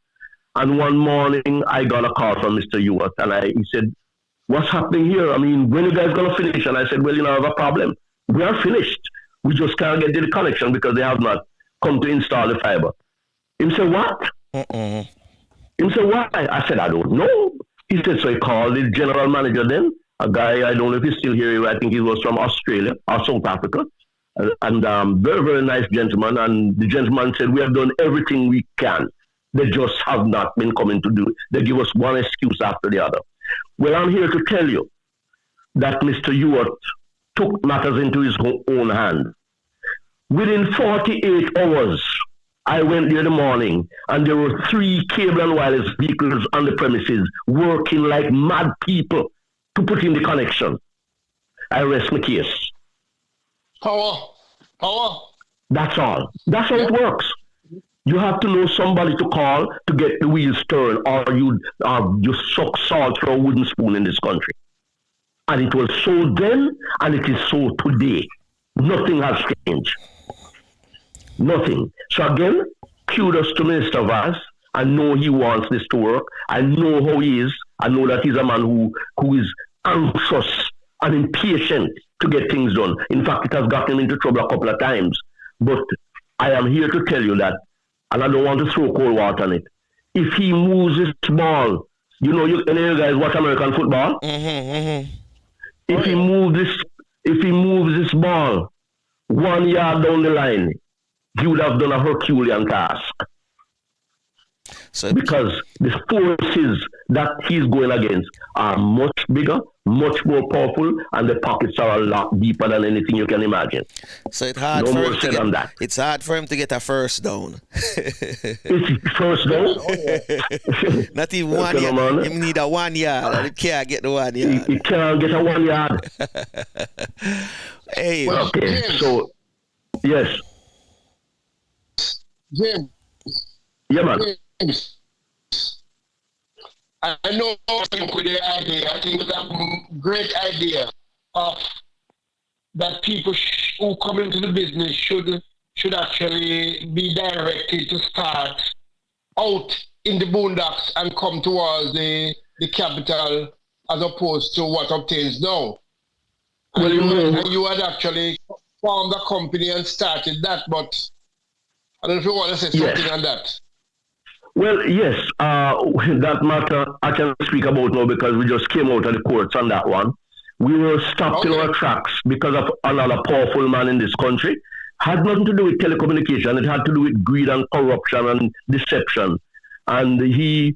And one morning, I got a call from Mr. Ewart, and he said, "What's happening here? I mean, when are you guys going to finish?" And I said, "Well, I have a problem. We are finished. We just can't get the connection because they have not come to install the fiber." He said, "What?" He said, "Why?" I said, "I don't know." He said, so he called the general manager then, a guy, I don't know if he's still here. I think he was from Australia or South Africa. And very, very nice gentleman. And the gentleman said, "We have done everything we can. They just have not been coming to do it. They give us one excuse after the other." Well, I'm here to tell you that Mr. Ewart took matters into his own hand. Within 48 hours, I went there in the morning, and there were 3 Cable and Wireless vehicles on the premises working like mad people to put in the connection. I rest my case. Power. That's all. That's how it works. You have to know somebody to call to get the wheels turned, or you suck salt through a wooden spoon in this country. And it was so then, and it is so today. Nothing has changed. Nothing. So again, kudos to Minister Vaz. I know he wants this to work. I know how he is. I know that he's a man who is anxious and impatient to get things done. In fact, it has gotten him into trouble a couple of times. But I am here to tell you that, and I don't want to throw cold water on it. If he moves this ball, any of you guys watch American football? If he moves this ball 1 yard down the line, he would have done a Herculean task. Because the forces that he's going against are much bigger, much more powerful, and the pockets are a lot deeper than anything you can imagine. So it's hard No for more him to said get, on that. it's hard for him to get a first down. It's first down. Not even 1 Okay, yard. man. He need a 1 yard, and he can't get the 1 yard. He can't get a 1 yard. Hey, Okay, James. so yes, James, yeah, man. James, I know with the idea. I think it's a great idea of that people who come into the business should actually be directed to start out in the boondocks and come towards the capital as opposed to what obtains now. Well, And you had actually formed a company and started that, but I don't know if you want to say something Yes. on that. Well, yes, that matter I can speak about now because we just came out of the courts on that one. We were stopped in Okay. our tracks because of another powerful man in this country. Had nothing to do with telecommunication. It had to do with greed and corruption and deception. And he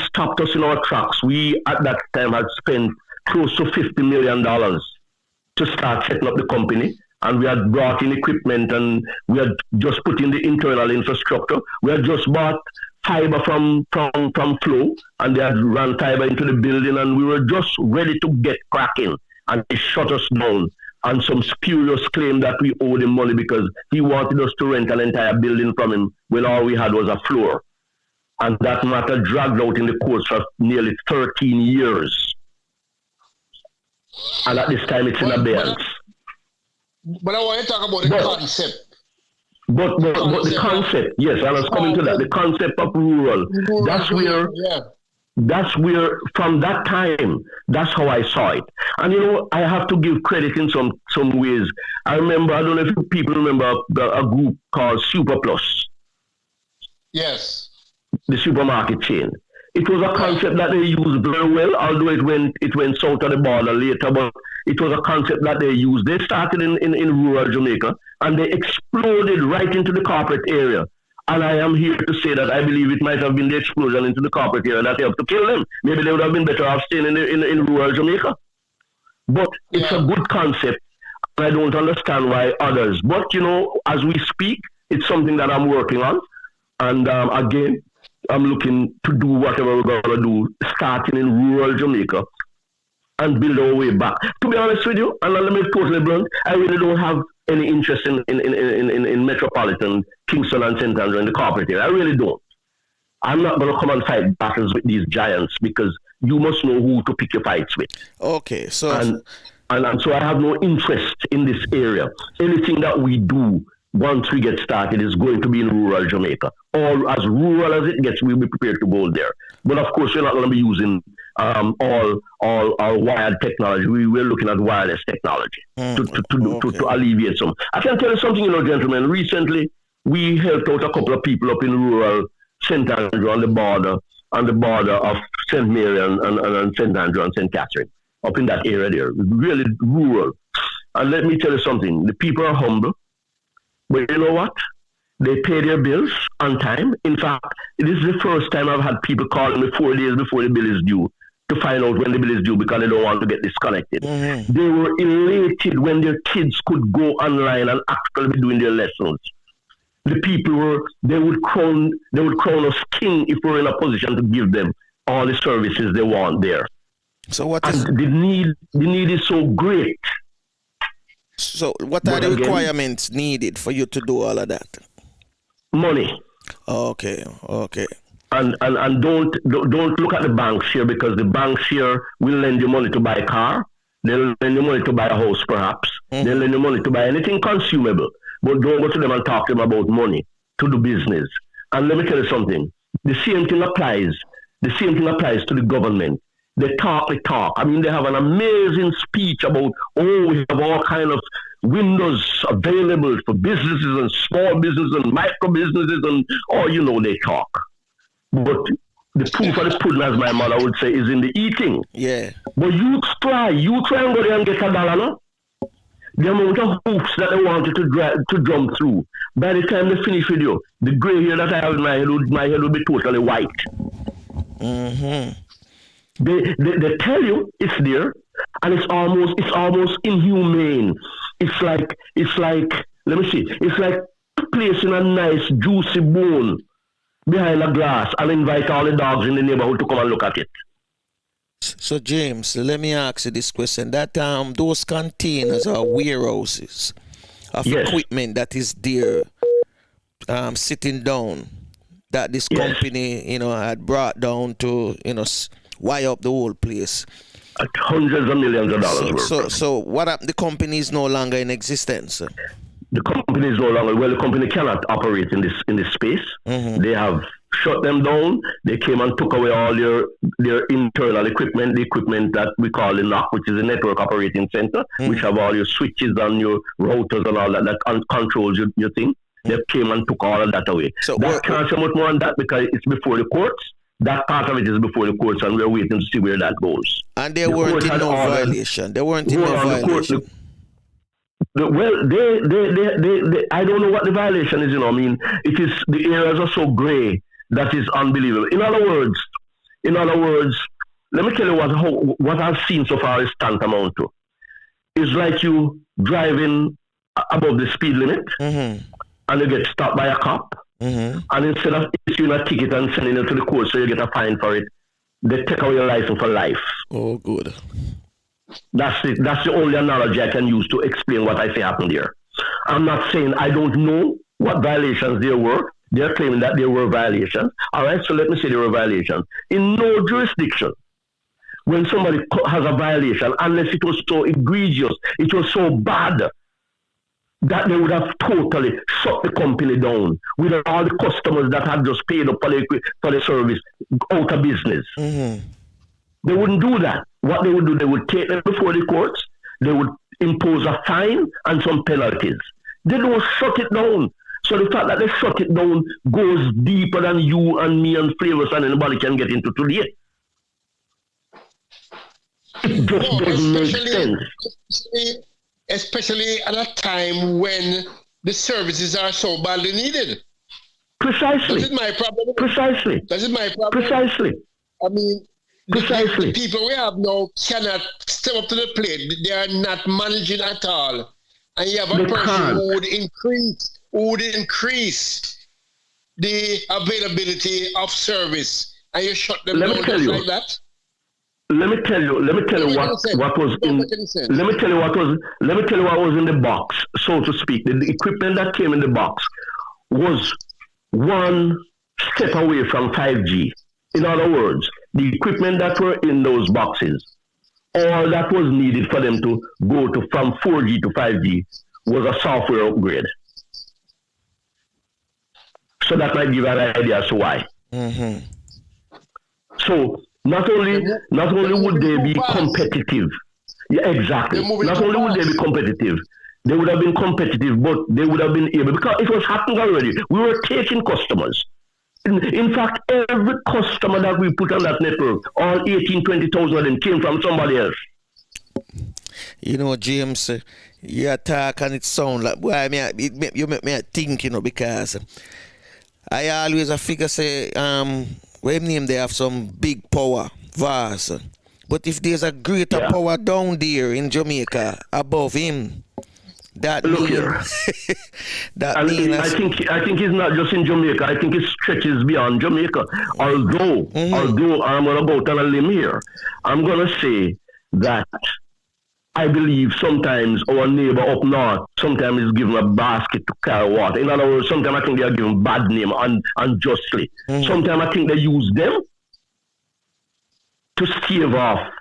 stopped us in our tracks. We at that time had spent close to $50 million to start setting up the company. And we had brought in equipment and we had just put in the internal infrastructure. We had just bought fiber from Flow and they had run fiber into the building and we were just ready to get cracking. And they shut us down on some spurious claim that we owed him money because he wanted us to rent an entire building from him when all we had was a floor. And that matter dragged out in the courts for nearly 13 years. And at this time it's in abeyance. But I want to talk about the concept. But the concept, yes, I was coming to that. The concept of rural. That's where from that time, that's how I saw it. And you know, I have to give credit in some ways. I remember, I don't know if people remember a group called Super Plus. Yes. The supermarket chain. It was a concept that they used very well, although it went south of the border later, but it was a concept that they used. They started in rural Jamaica and they exploded right into the corporate area. And I am here to say that I believe it might have been the explosion into the corporate area that helped to kill them. Maybe they would have been better off staying in rural Jamaica. But it's a good concept. And I don't understand why others. But, you know, as we speak, it's something that I'm working on. And again, I'm looking to do whatever we're going to do, starting in rural Jamaica and build our way back. To be honest with you, and let me be totally blunt, I really don't have any interest in metropolitan Kingston and St. Andrew in the corporate area. I really don't. I'm not going to come and fight battles with these giants because you must know who to pick your fights with. okay, so And so I have no interest in this area. Anything that we do once we get started is going to be in rural Jamaica. Or as rural as it gets, we'll be prepared to go there. But of course, we're not going to be using all our wired technology. We're looking at wireless technology to alleviate some. I can tell you something, you know, gentlemen. Recently, we helped out a couple of people up in rural St. Andrew on the border of St. Mary and St. Andrew and St. Catherine, up in that area there. Really rural. And let me tell you something. The people are humble. But you know what? They pay their bills on time. In fact, this is the first time I've had people calling me 4 days before the bill is due to find out when the bill is due because they don't want to get disconnected. Mm-hmm. They were elated when their kids could go online and actually be doing their lessons. The people they would crown us king if we were in a position to give them all the services they want there. So what is the need is so great. So what are the requirements needed for you to do all of that? Money. Okay. And don't look at the banks here because the banks here will lend you money to buy a car. They'll lend you money to buy a house perhaps. Mm-hmm. They'll lend you money to buy anything consumable. But don't go to them and talk to them about money to do business. And let me tell you something. The same thing applies to the government. They talk. I mean, they have an amazing speech about, we have all kind of windows available for businesses and small businesses and micro businesses and, they talk. But the proof of the pudding, as my mother would say, is in the eating. Yeah. But you try and go there and get $1, no? The amount of hoops that they wanted to jump through. By the time they finish with you, the gray hair that I have in my head would be totally white. Mm-hmm. They tell you it's there, and it's almost inhumane. It's like let me see. It's like placing a nice juicy bone behind a glass and invite all the dogs in the neighborhood to come and look at it. So James, let me ask you this question: that those containers are warehouses of equipment that is there, sitting down, that this company, had brought down to, wire up the whole place. Hundreds of millions of dollars. So what happened? The company is no longer in existence. The company is no longer. Well, the company cannot operate in this space. Mm-hmm. They have shut them down. They came and took away all their internal equipment, the equipment that we call the NOC, which is the Network Operating Center, which have all your switches and your routers and all that controls your thing. They came and took all of that away. So that can't say much more on that because it's before the courts. That part of it is before the courts, and we're waiting to see where that goes. And they weren't in no violation. They weren't in no violation. Well, they I don't know what the violation is. I mean, it is, the areas are so grey that is unbelievable. In other words, let me tell you what I've seen so far is tantamount to. It's like you driving above the speed limit, and you get stopped by a cop. Mm-hmm. And instead of issuing a ticket and sending it to the court so you get a fine for it, they take away your license for life. Oh, good. That's it. That's the only analogy I can use to explain what I say happened here. I'm not saying I don't know what violations there were. They're claiming that there were violations. All right, so let me say there were violations. In no jurisdiction, when somebody has a violation, unless it was so egregious, it was so bad, that they would have totally shut the company down with all the customers that had just paid up for the service out of business. Mm-hmm. They wouldn't do that. What they would do, they would take them before the courts, they would impose a fine and some penalties. They don't shut it down. So the fact that they shut it down goes deeper than you and me and Flavius and anybody can get into today. It just doesn't make sense. Especially at a time when the services are so badly needed. Precisely. That is my problem. Precisely. That is my problem. Precisely. I mean, precisely. The people we have now cannot step up to the plate. They are not managing at all. And you have a person who would increase the availability of service, and you shut them down just like that. Let me tell you what was in the box, so to speak. The equipment that came in the box was one step away from 5G. In other words, the equipment that were in those boxes, all that was needed for them to go from 4G to 5G was a software upgrade. So that might give an idea as to why. Mm-hmm. So not only would they be competitive, exactly. Not only would they be competitive, they would have been competitive, but they would have been able, because it was happening already. We were taking customers. In fact, every customer that we put on that network, all 20,000 of them came from somebody else. James, you talk and it sound like, boy, you make me think, because I always figure say, when name they have some big power, vast. But if there's a greater power down there in Jamaica above him, that means I think it's not just in Jamaica. I think it stretches beyond Jamaica. Although I'm gonna go on a limb here, I'm gonna say that I believe sometimes our neighbor up north sometimes is given a basket to carry water. In other words, sometimes I think they are given bad name unjustly. Mm-hmm. Sometimes I think they use them to stave off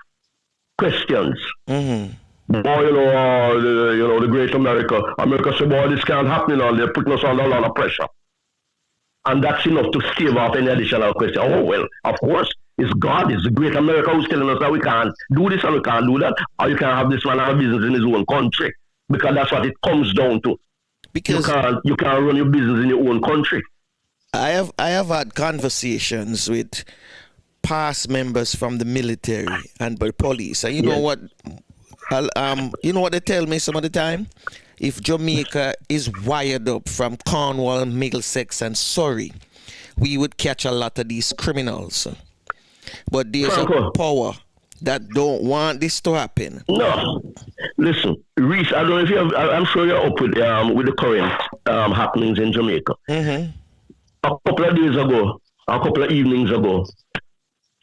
questions. Mm-hmm. Boy, the great America said, boy, this can't happen, and they're putting us under a lot of pressure. And that's enough to stave off any additional question. Oh, well, of course, it's God, it's the great America who's telling us that we can't do this and we can't do that, or you can't have this man have a business in his own country, because that's what it comes down to. Because you can't run your business in your own country. I have had conversations with past members from the military and the police, and you know what they tell me some of the time? If Jamaica is wired up from Cornwall, Middlesex, and Surrey, we would catch a lot of these criminals. But there's Franco. a power that don't want this to happen. No. Listen, Reese, I don't know if you have, I'm sure you're up with the current happenings in Jamaica. Mm-hmm. A couple of days ago, a couple of evenings ago,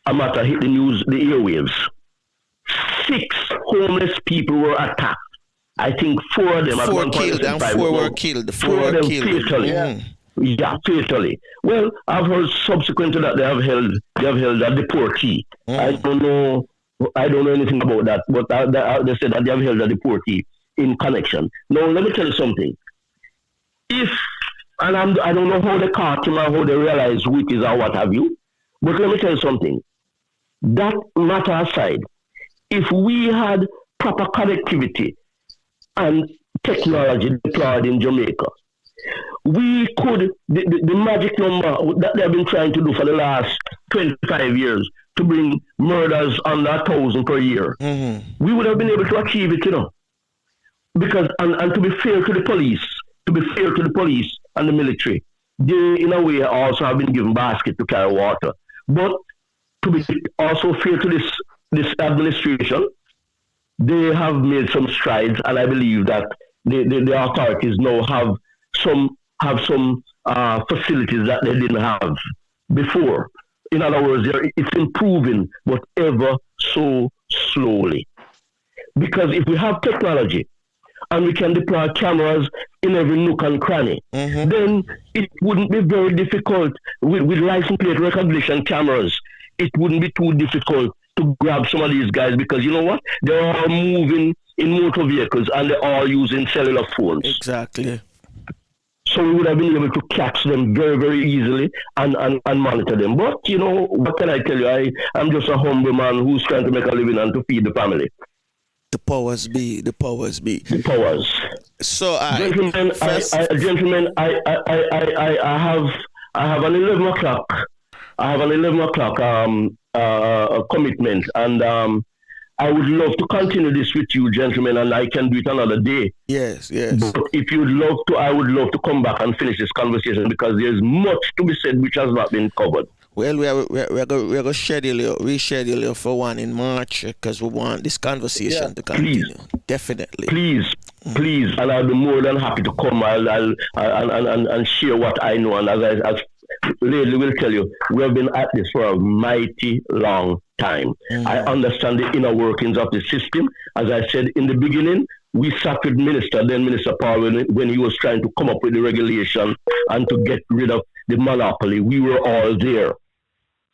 a matter hit the news, the airwaves. 6 homeless people were attacked. I think 4 of them. 4 killed and 4 were killed. 4 were killed. Fatally. Yeah, fatally. Well, I've heard subsequent to that they have held a deportee. I don't know anything about that, but they said that they have held a deportee in connection. Now, let me tell you something. I don't know how they caught him or how they realize who it is or what have you, but let me tell you something. That matter aside, if we had proper connectivity and technology deployed in Jamaica, we could, the magic number that they have been trying to do for the last 25 years to bring murders under 1,000 per year, we would have been able to achieve it, because, and to be fair to the police, and the military, they, in a way, also have been given basket to carry water. But to be also fair to this administration, they have made some strides, and I believe that the authorities now have some facilities that they didn't have before. In other words, it's improving, but ever so slowly. Because if we have technology and we can deploy cameras in every nook and cranny, then it wouldn't be very difficult with license plate recognition cameras. It wouldn't be too difficult to grab some of these guys, because you know what? They're all moving in motor vehicles and they're all using cellular phones. Exactly. So we would have been able to catch them very, very easily and monitor them. But, what can I tell you? I'm just a humble man who's trying to make a living and to feed the family. The powers be. The powers. So, gentlemen, I have an 11 o'clock. I have an 11 o'clock commitment, and I would love to continue this with you, gentlemen, and I can do it another day. Yes. But if you'd love to, I would love to come back and finish this conversation, because there's much to be said which has not been covered. Well, we're going to reschedule you for one in March, because we want this conversation to continue. Please. Definitely. Please, and I'll be more than happy to come. I'll share what I know, and as Lately will tell you, we have been at this for a mighty long time. I understand the inner workings of the system. As I said in the beginning, we sat with Minister Paul, when he was trying to come up with the regulation and to get rid of the monopoly. We were all there.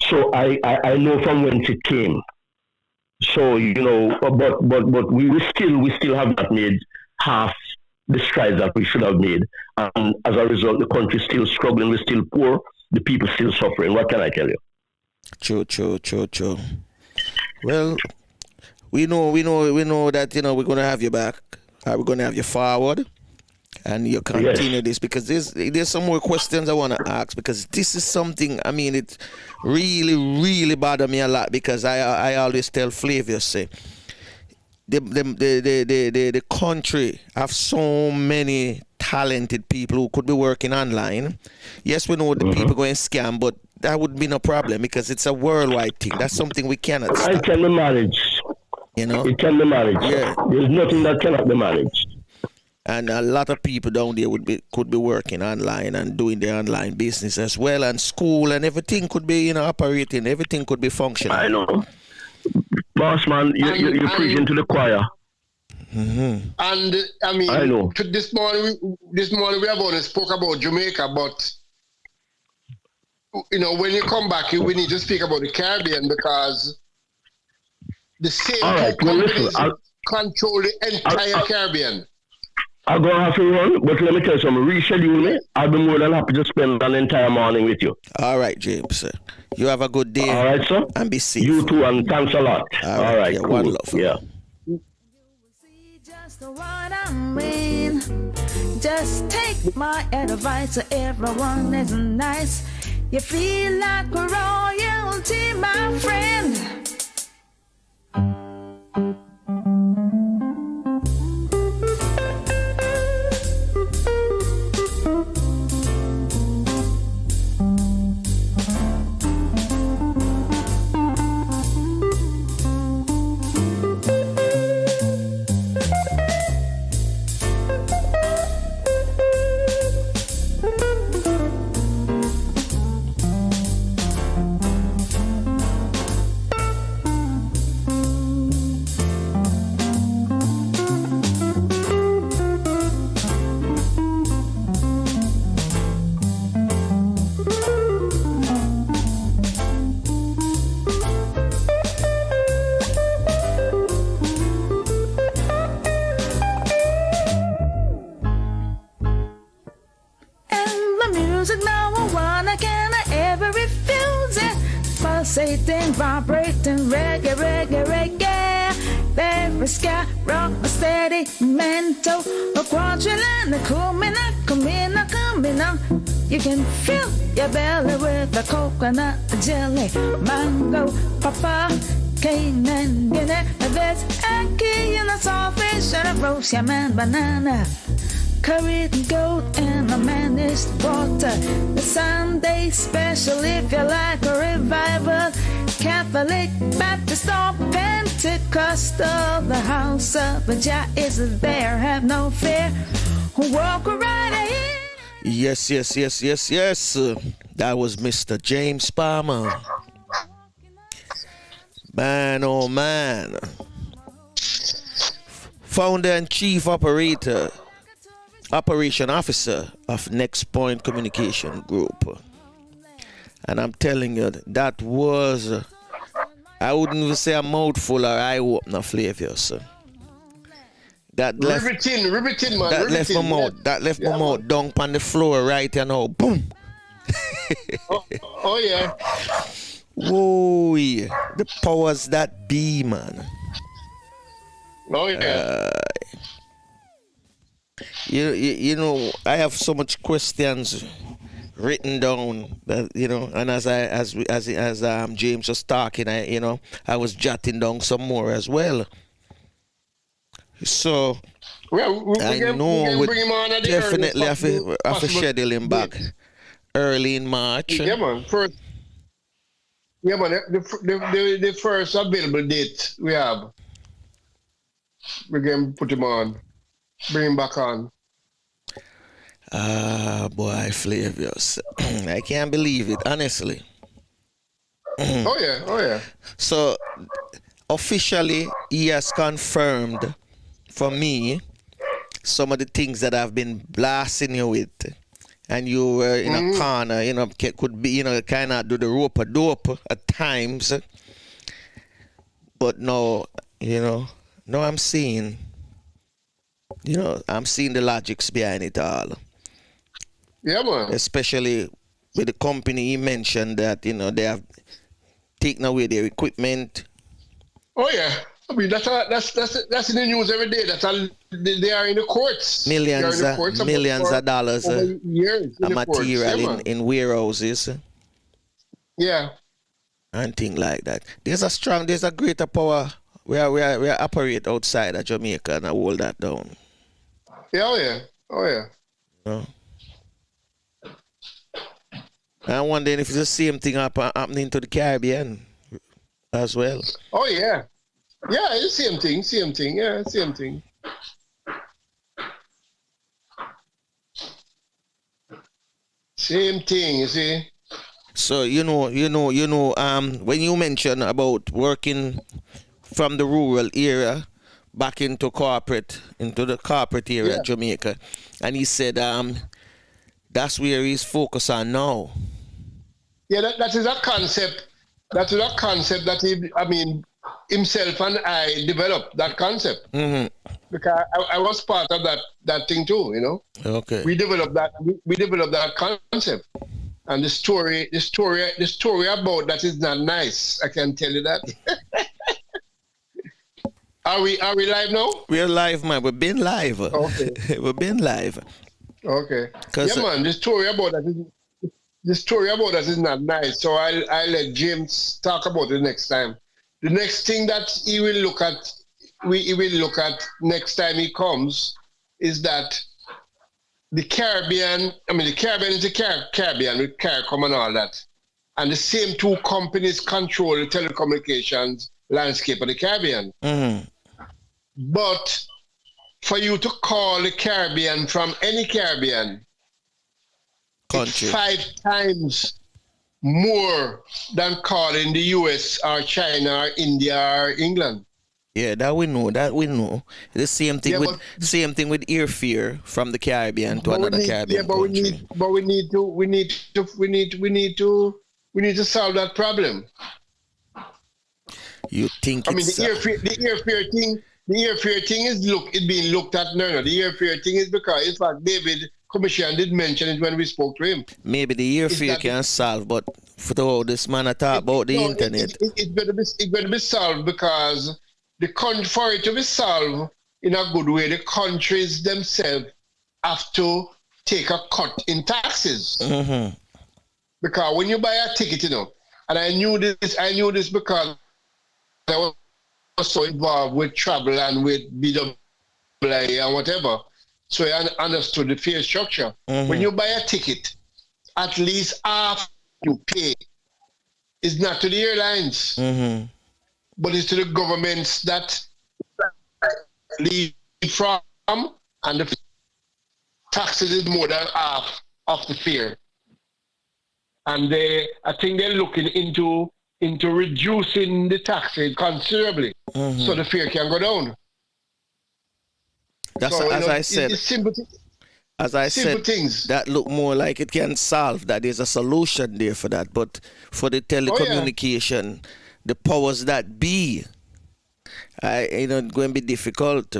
So I know from whence it came. So, but we still have not made half the strides that we should have made. And as a result, the country is still struggling. We're still poor. The people still suffering. What can I tell you? True. Well, we know that, we're going to have you back. We're going to have you forward. And you continue this, because there's some more questions I want to ask, because this is something, it really, really bothers me a lot, because I always tell Flavius, say, the country have so many talented people who could be working online. Yes, we know the people going scam, but that would be no problem, because it's a worldwide thing. That's something we cannot stop. It can be managed. It can be managed. Yeah. There's nothing that cannot be managed. And a lot of people down there could be working online and doing their online business as well, and school and everything could be operating. Everything could be functioning. I know. Boss man, you're preaching to the choir. And I know. This morning we have only spoke about Jamaica, but when you come back, we need to speak about the Caribbean, because the same companies control the entire Caribbean. I'm going to have to run, but let me tell you something. Reschedule me. I'll be more than happy to spend an entire morning with you. All right, James. You have a good day. All right, sir. And be safe. You too, and thanks a lot. All right. Yeah, cool. one love. Yeah. Just what I mean. Just take my advice. Everyone is nice. You feel like royalty, my friend. music, no one can ever refuse it. Pulsating, vibrating, reggae, reggae, reggae. Very sky, rock, steady, mental. A quadrillion, coming up. You can fill your belly with the coconut jelly, mango, papa, cane, and guinea. There's a key in a saltfish and a roast yam and banana. Curried goat and a managed water. The Sunday special if you like a revival. Catholic, Baptist or Pentecostal. The house of Jah is there, have no fear. Walk right ahead. Yes. That was Mr. James Palmer. Man, oh man. Founder and chief operation officer of NexxtPoint Communication Group. And I'm telling you, that was, I wouldn't even say a mouthful or eye opener, Flavius. That left, riveting, man. That left my mouth. Yeah. That left my mouth down on the floor right now. Boom. oh yeah. Whoa, the powers that be, man. Oh yeah. You know, I have so much questions written down that, you know, and as James was talking, I was jotting down some more as well. So I know we definitely have to schedule him back early in March. Yeah, man. The first available date we have, we can put him on, bring him back on. Boy, Flavius, I can't believe it, honestly. Oh yeah. So officially, he has confirmed for me some of the things that I've been blasting you with, and you were in a corner, you know, could be, you know, kind of do the rope-a-dope at times, but no, you know, no, I'm seeing the logics behind it all. Yeah, man. Especially with the company he mentioned that, you know, they have taken away their equipment. Oh yeah. I mean, that's in the news every day. They are in the courts. Millions of dollars years of material in warehouses. Yeah. And things like that. There's a greater power where we operate outside of Jamaica and I hold that down. Yeah, oh yeah. No. I'm wondering if it's the same thing happening to the Caribbean as well. Oh yeah. Yeah, it's the same thing. Yeah, same thing. Same thing, you see. So you know, when you mentioned about working from the rural area back into the corporate area of Jamaica, and he said that's where he's focused on now. Yeah, that is a concept. That is a concept that himself and I developed that concept. Mm-hmm. Because I was part of that thing too, you know. Okay. We developed that concept. And the story about that is not nice. I can tell you that. Are we live now? We're live, man. We've been live. Okay. We've been live. Okay. Yeah, man. The story about that is not nice. So I'll let James talk about it next time. The next thing that he will look at next time he comes is that the Caribbean is the Caribbean with CARICEL and all that. And the same two companies control the telecommunications landscape of the Caribbean. Mm-hmm. But for you to call the Caribbean from any Caribbean, country, it's 5 times more than calling the US or China or India or England. Yeah, that we know. The same thing with airfare from the Caribbean to another Caribbean country. We need to solve that problem. You think the airfare thing is being looked at now. The airfare thing is because, in fact, David Commission did mention it when we spoke to him. Maybe the airfare can solve, but for this man I talk about the internet. It's going to be solved because for it to be solved in a good way, the countries themselves have to take a cut in taxes. Mm-hmm. Because when you buy a ticket, and I knew this because I was so involved with travel and with BWA and whatever. So I understood the fare structure. Mm-hmm. When you buy a ticket, at least half you pay is not to the airlines, mm-hmm. but it's to the governments that leave from, and the taxes is more than half of the fare. And I think they're looking into reducing the taxes considerably, mm-hmm. so the fare can go down. That's so, as I said. It's simple things. That look more like it can solve. That there's a solution there for that. But for the telecommunication, the powers that be, it's going to be difficult,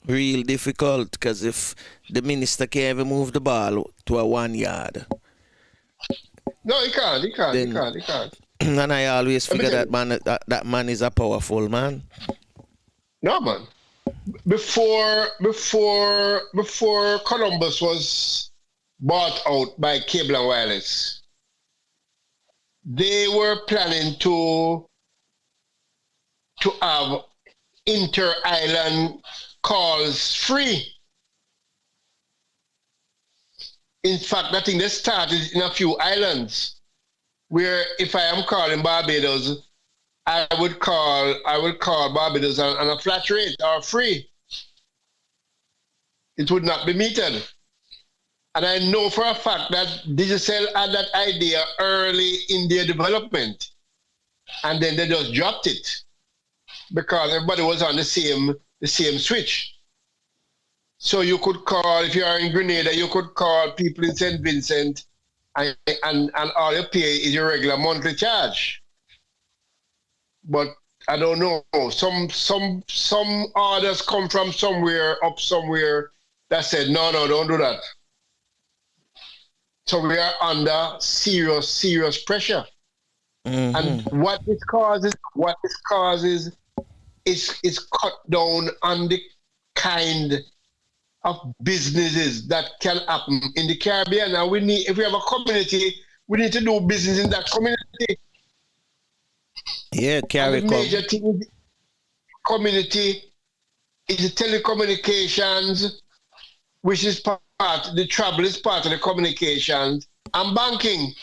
real difficult. Because if the minister can't even move the ball to a 1 yard. No, he can't. And I always figure that man is a powerful man. No, man. Before Columbus was bought out by Cable and Wireless, they were planning to have inter-island calls free. In fact, I think they started in a few islands where if I am calling Barbados, I would call Barbados on a flat rate or free. It would not be metered. And I know for a fact that Digicel had that idea early in their development. And then they just dropped it because everybody was on the same switch. So you could call, if you are in Grenada, you could call people in St. Vincent and all you pay is your regular monthly charge. But I don't know. Some orders come from somewhere that said, no, don't do that. So we are under serious pressure. Mm-hmm. And what this causes is cut down on the kind of businesses that can happen in the Caribbean. And if we have a community, we need to do business in that community. Yeah, the major thing in the community is the telecommunications, which is the travel is part of the communications, and banking.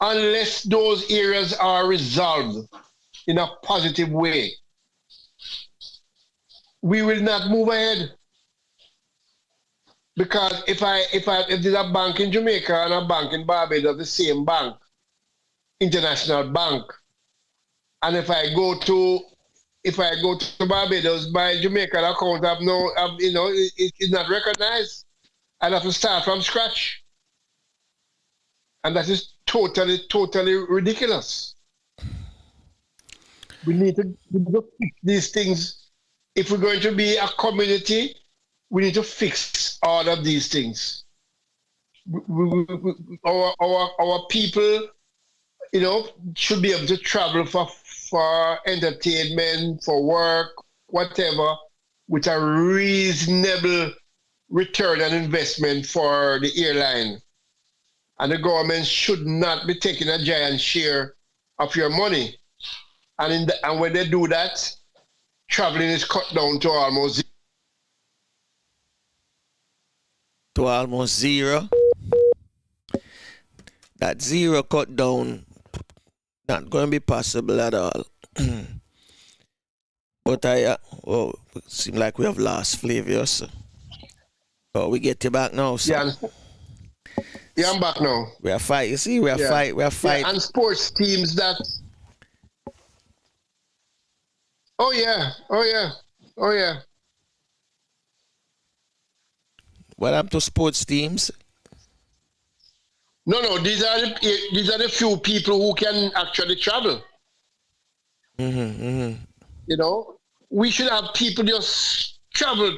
Unless those areas are resolved in a positive way, we will not move ahead. Because if there's a bank in Jamaica and a bank in Barbados, the same bank, international bank, and if I go to Barbados, my Jamaican account it's not recognized. I'd have to start from scratch. And that is totally ridiculous. We need to fix these things. If we're going to be a community, we need to fix all of these things. Our people, should be able to travel for entertainment, for work, whatever, with a reasonable return on investment for the airline. And the government should not be taking a giant share of your money. And when they do that, traveling is cut down to almost zero. That zero cut down, not going to be possible at all. But it seems like we have lost Flavius. But we get you back now, sir. Yeah, I'm back now. We are fight. You see, we are fight. Yeah, and sports teams that. Oh yeah. What happened to sports teams? No. These are the few people who can actually travel. Mm-hmm. We should have people just travel.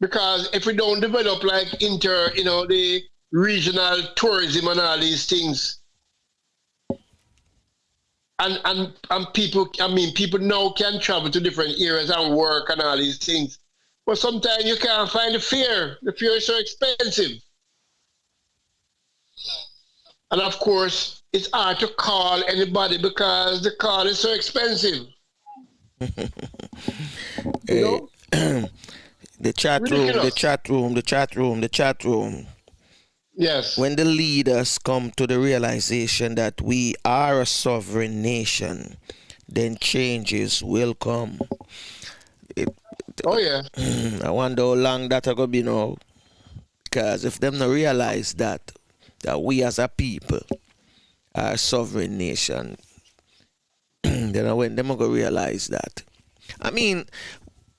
Because if we don't develop like the regional tourism and all these things, and people, people now can travel to different areas and work and all these things. But sometimes you can't find the fare. The fare is so expensive. And of course, it's hard to call anybody because the call is so expensive. You know? The chat room. Yes. When the leaders come to the realization that we are a sovereign nation, then changes will come. I wonder how long that'll go be now. Because if them not realize that we as a people are a sovereign nation, then when them go realize that. I mean,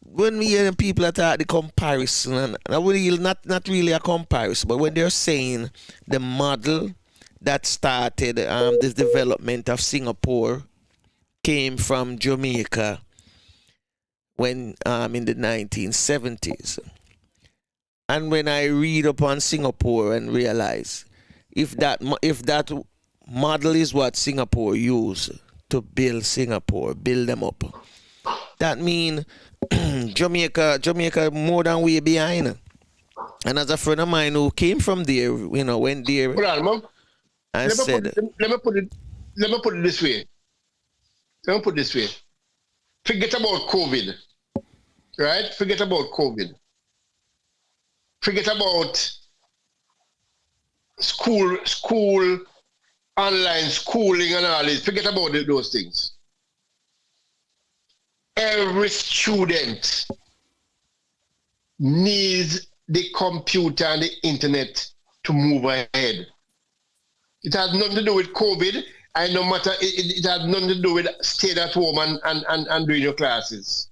when we hear people attack the comparison, and not really a comparison, but when they're saying the model that started this development of Singapore came from Jamaica when in the 1970s. And when I read upon Singapore and realize if that model is what Singapore used to build Singapore, build them up, that means Jamaica more than way behind. And as a friend of mine who came from there, went there. Hold on, Mom. Let me put it this way. Forget about COVID. Right? Forget about COVID. Forget about school, online schooling and all this. Forget about those things. Every student needs the computer and the internet to move ahead. It has nothing to do with COVID, and no matter, it has nothing to do with staying at home and doing your classes.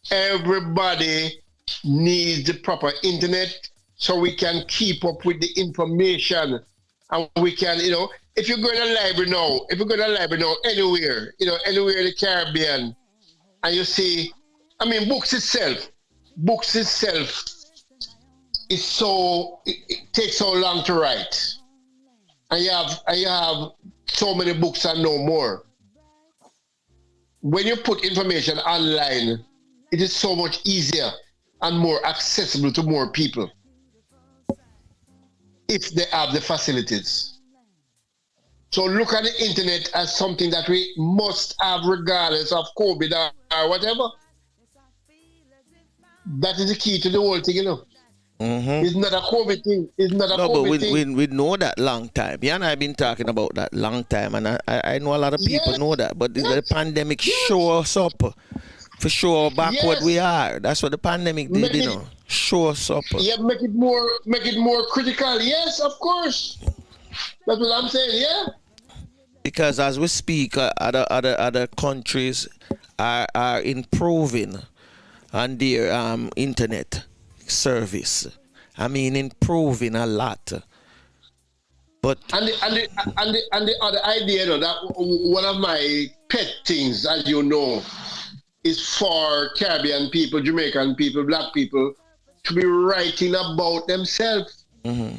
Everybody needs the proper internet so we can keep up with the information, and we can, if you go to the library now, anywhere, anywhere in the Caribbean, and you see, books itself is so, it takes so long to write. And you have so many books and no more. When you put information online, it is so much easier and more accessible to more people if they have the facilities. So look at the internet as something that we must have regardless of COVID or whatever. That is the key to the whole thing, Mm-hmm. It's not a COVID thing. But we know that long time. Yeah, and I've been talking about that long time, and I know a lot of people know that. But the pandemic show us up for sure backward we are. That's what the pandemic did, show us up. Yeah, make it more critical. Yes, of course. That's what I'm saying. Yeah. Because as we speak, other countries are improving on their internet service. Improving a lot. But and the other idea, that one of my pet things, as you know, is for Caribbean people, Jamaican people, black people to be writing about themselves. Mm-hmm.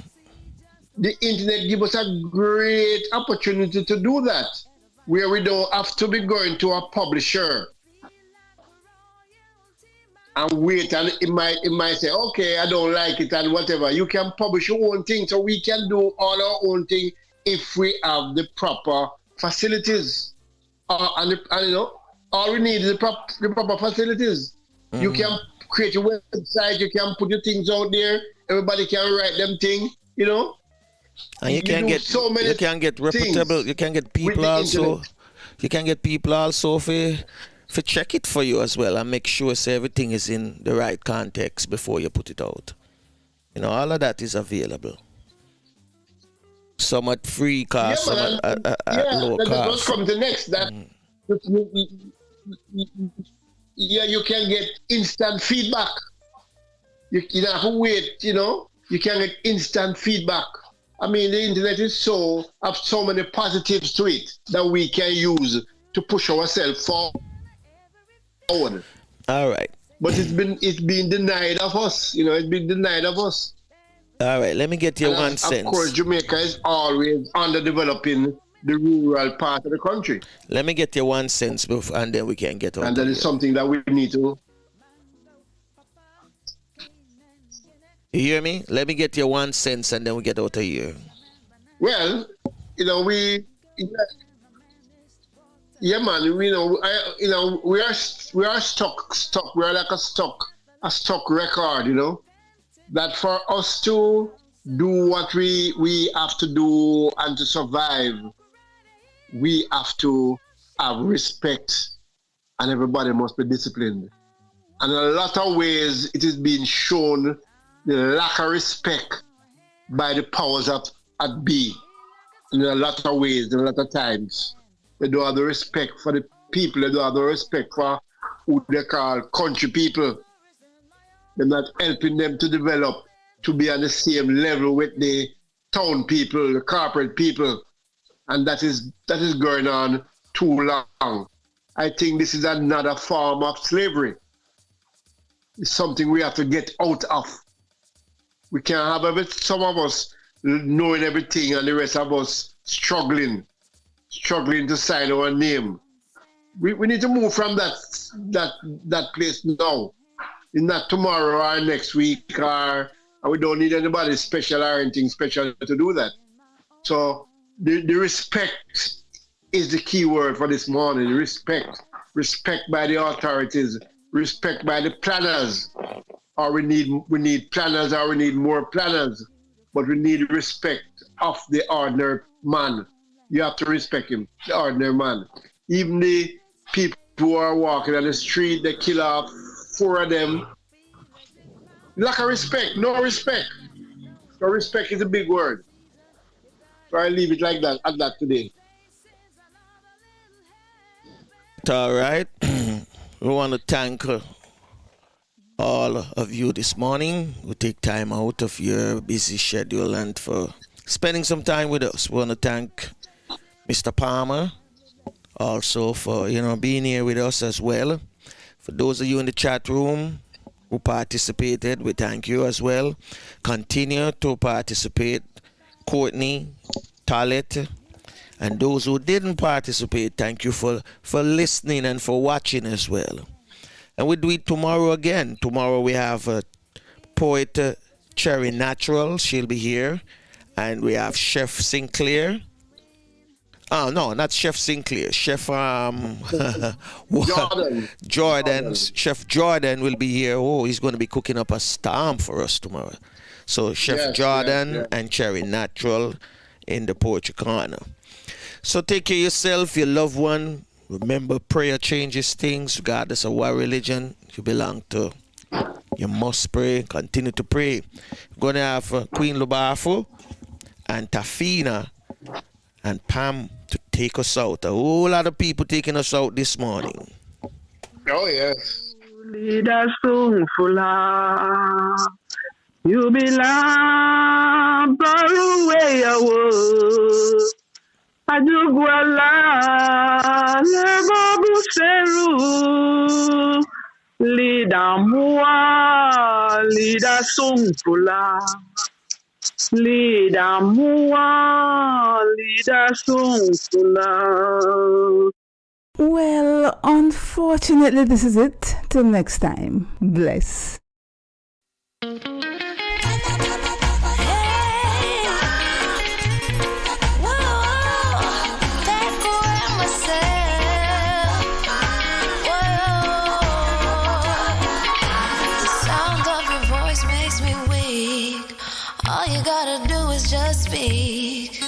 The internet gives us a great opportunity to do that, where we don't have to be going to a publisher and wait, and it might say, okay, I don't like it and whatever. You can publish your own thing, so we can do all our own thing if we have the proper facilities. All we need is the proper facilities. Mm-hmm. You can create your website, you can put your things out there, everybody can write them things, And you can get reputable. You can get people also. You can get people also for check it for you as well and make sure everything is in the right context before you put it out. All of that is available. Some at free cost, some at low cost. That was come to next. That you can get instant feedback. You don't have to wait. You can get instant feedback. The internet have so many positives to it that we can use to push ourselves forward. All right. but it's been denied of us. It's been denied of us. All right, let me get your And 1 cent. Of course, Jamaica is always underdeveloping the rural part of the country. Let me get your 1 cent before, and then we can get on. And that is something that we need to. You hear me? Let me get your 1 cent, and then we get out of here. Well, yeah, man. We are stuck. We are like a stuck record. That for us to do what we have to do and to survive, we have to have respect, and everybody must be disciplined. And in a lot of ways, it is being shown the lack of respect by the powers at B. In a lot of ways, in a lot of times. They don't have the respect for the people. They don't have the respect for who they call country people. They're not helping them to develop, to be on the same level with the town people, the corporate people. And that is going on too long. I think this is another form of slavery. It's something we have to get out of. We can't have some of us knowing everything and the rest of us struggling to sign our name. We need to move from that place now. It's not tomorrow or next week, and we don't need anybody special or anything special to do that. So the respect is the key word for this morning. Respect by the authorities, respect by the planners. Or we need planners, or we need more planners. But we need respect of the ordinary man. You have to respect him, the ordinary man. Even the people who are walking on the street, they kill off 4 of them. Lack of respect, no respect. So respect is a big word. So I leave it like that, at that today. All right. We want to thank all of you this morning who take time out of your busy schedule and for spending some time with us. We want to thank Mr. Palmer also for being here with us as well. For those of you in the chat room who participated, we thank you as well. Continue to participate. Courtney, Talit, and those who didn't participate, thank you for listening and for watching as well. And we do it tomorrow again. Tomorrow we have poet Cherry Natural. She'll be here. And we have Chef Sinclair. Oh, no, not Chef Sinclair. Chef Jordan. Chef Jordan will be here. Oh, he's going to be cooking up a storm for us tomorrow. So Chef Jordan and Cherry Natural in the Poetry Corner. So take care of yourself, your loved one. Remember, prayer changes things, regardless of what religion you belong to. You must pray. Continue to pray. We're going to have Queen Lubafo and Tafina and Pam to take us out. A whole lot of people taking us out this morning. Oh, yes. Lead us soon, Fula. You belong far away away. Ajuguala, Lebabu Seru, Lida Mua, Lida Sungfula, Lida Mua, Lida Sungfula. Well, unfortunately, this is it. Till next time. Bless. Just speak.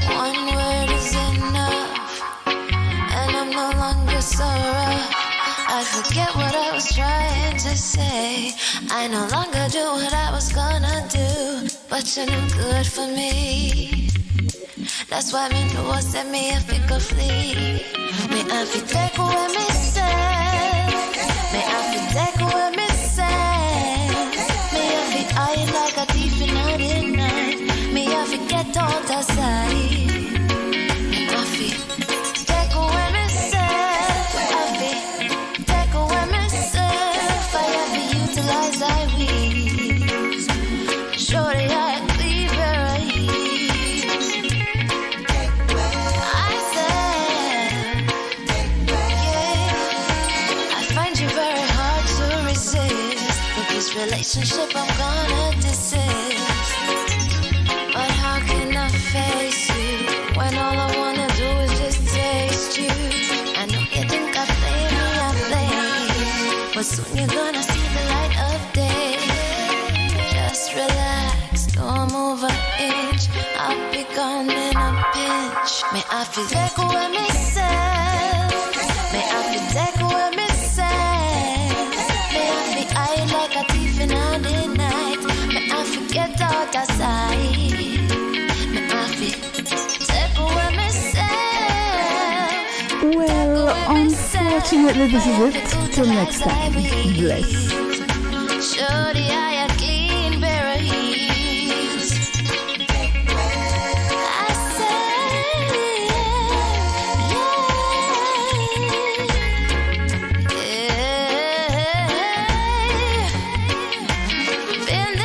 One word is enough, and I'm no longer so rough. I forget what I was trying to say. I no longer do what I was gonna do, but you're no good for me. That's why me know what set me if it could flee. Me have to take away me say. Me have to take away me say. Me have to hide like a thief in the night. Me have to get out the side. Me have to take away myself. I have to take away myself. relationship I'm gonna desist. But how can I face you when all I wanna do is just taste you? I know you think I play me, but soon you're gonna see the light of day. Just relax, don't move an inch. I'll be gone in a pinch. May I feel take away myself. May I feel take away myself. May I feel hide like a thief in the night. May I forget out of sight. May I feel take away myself. Well, unfortunately, this is it. Till next time. Bless. Show the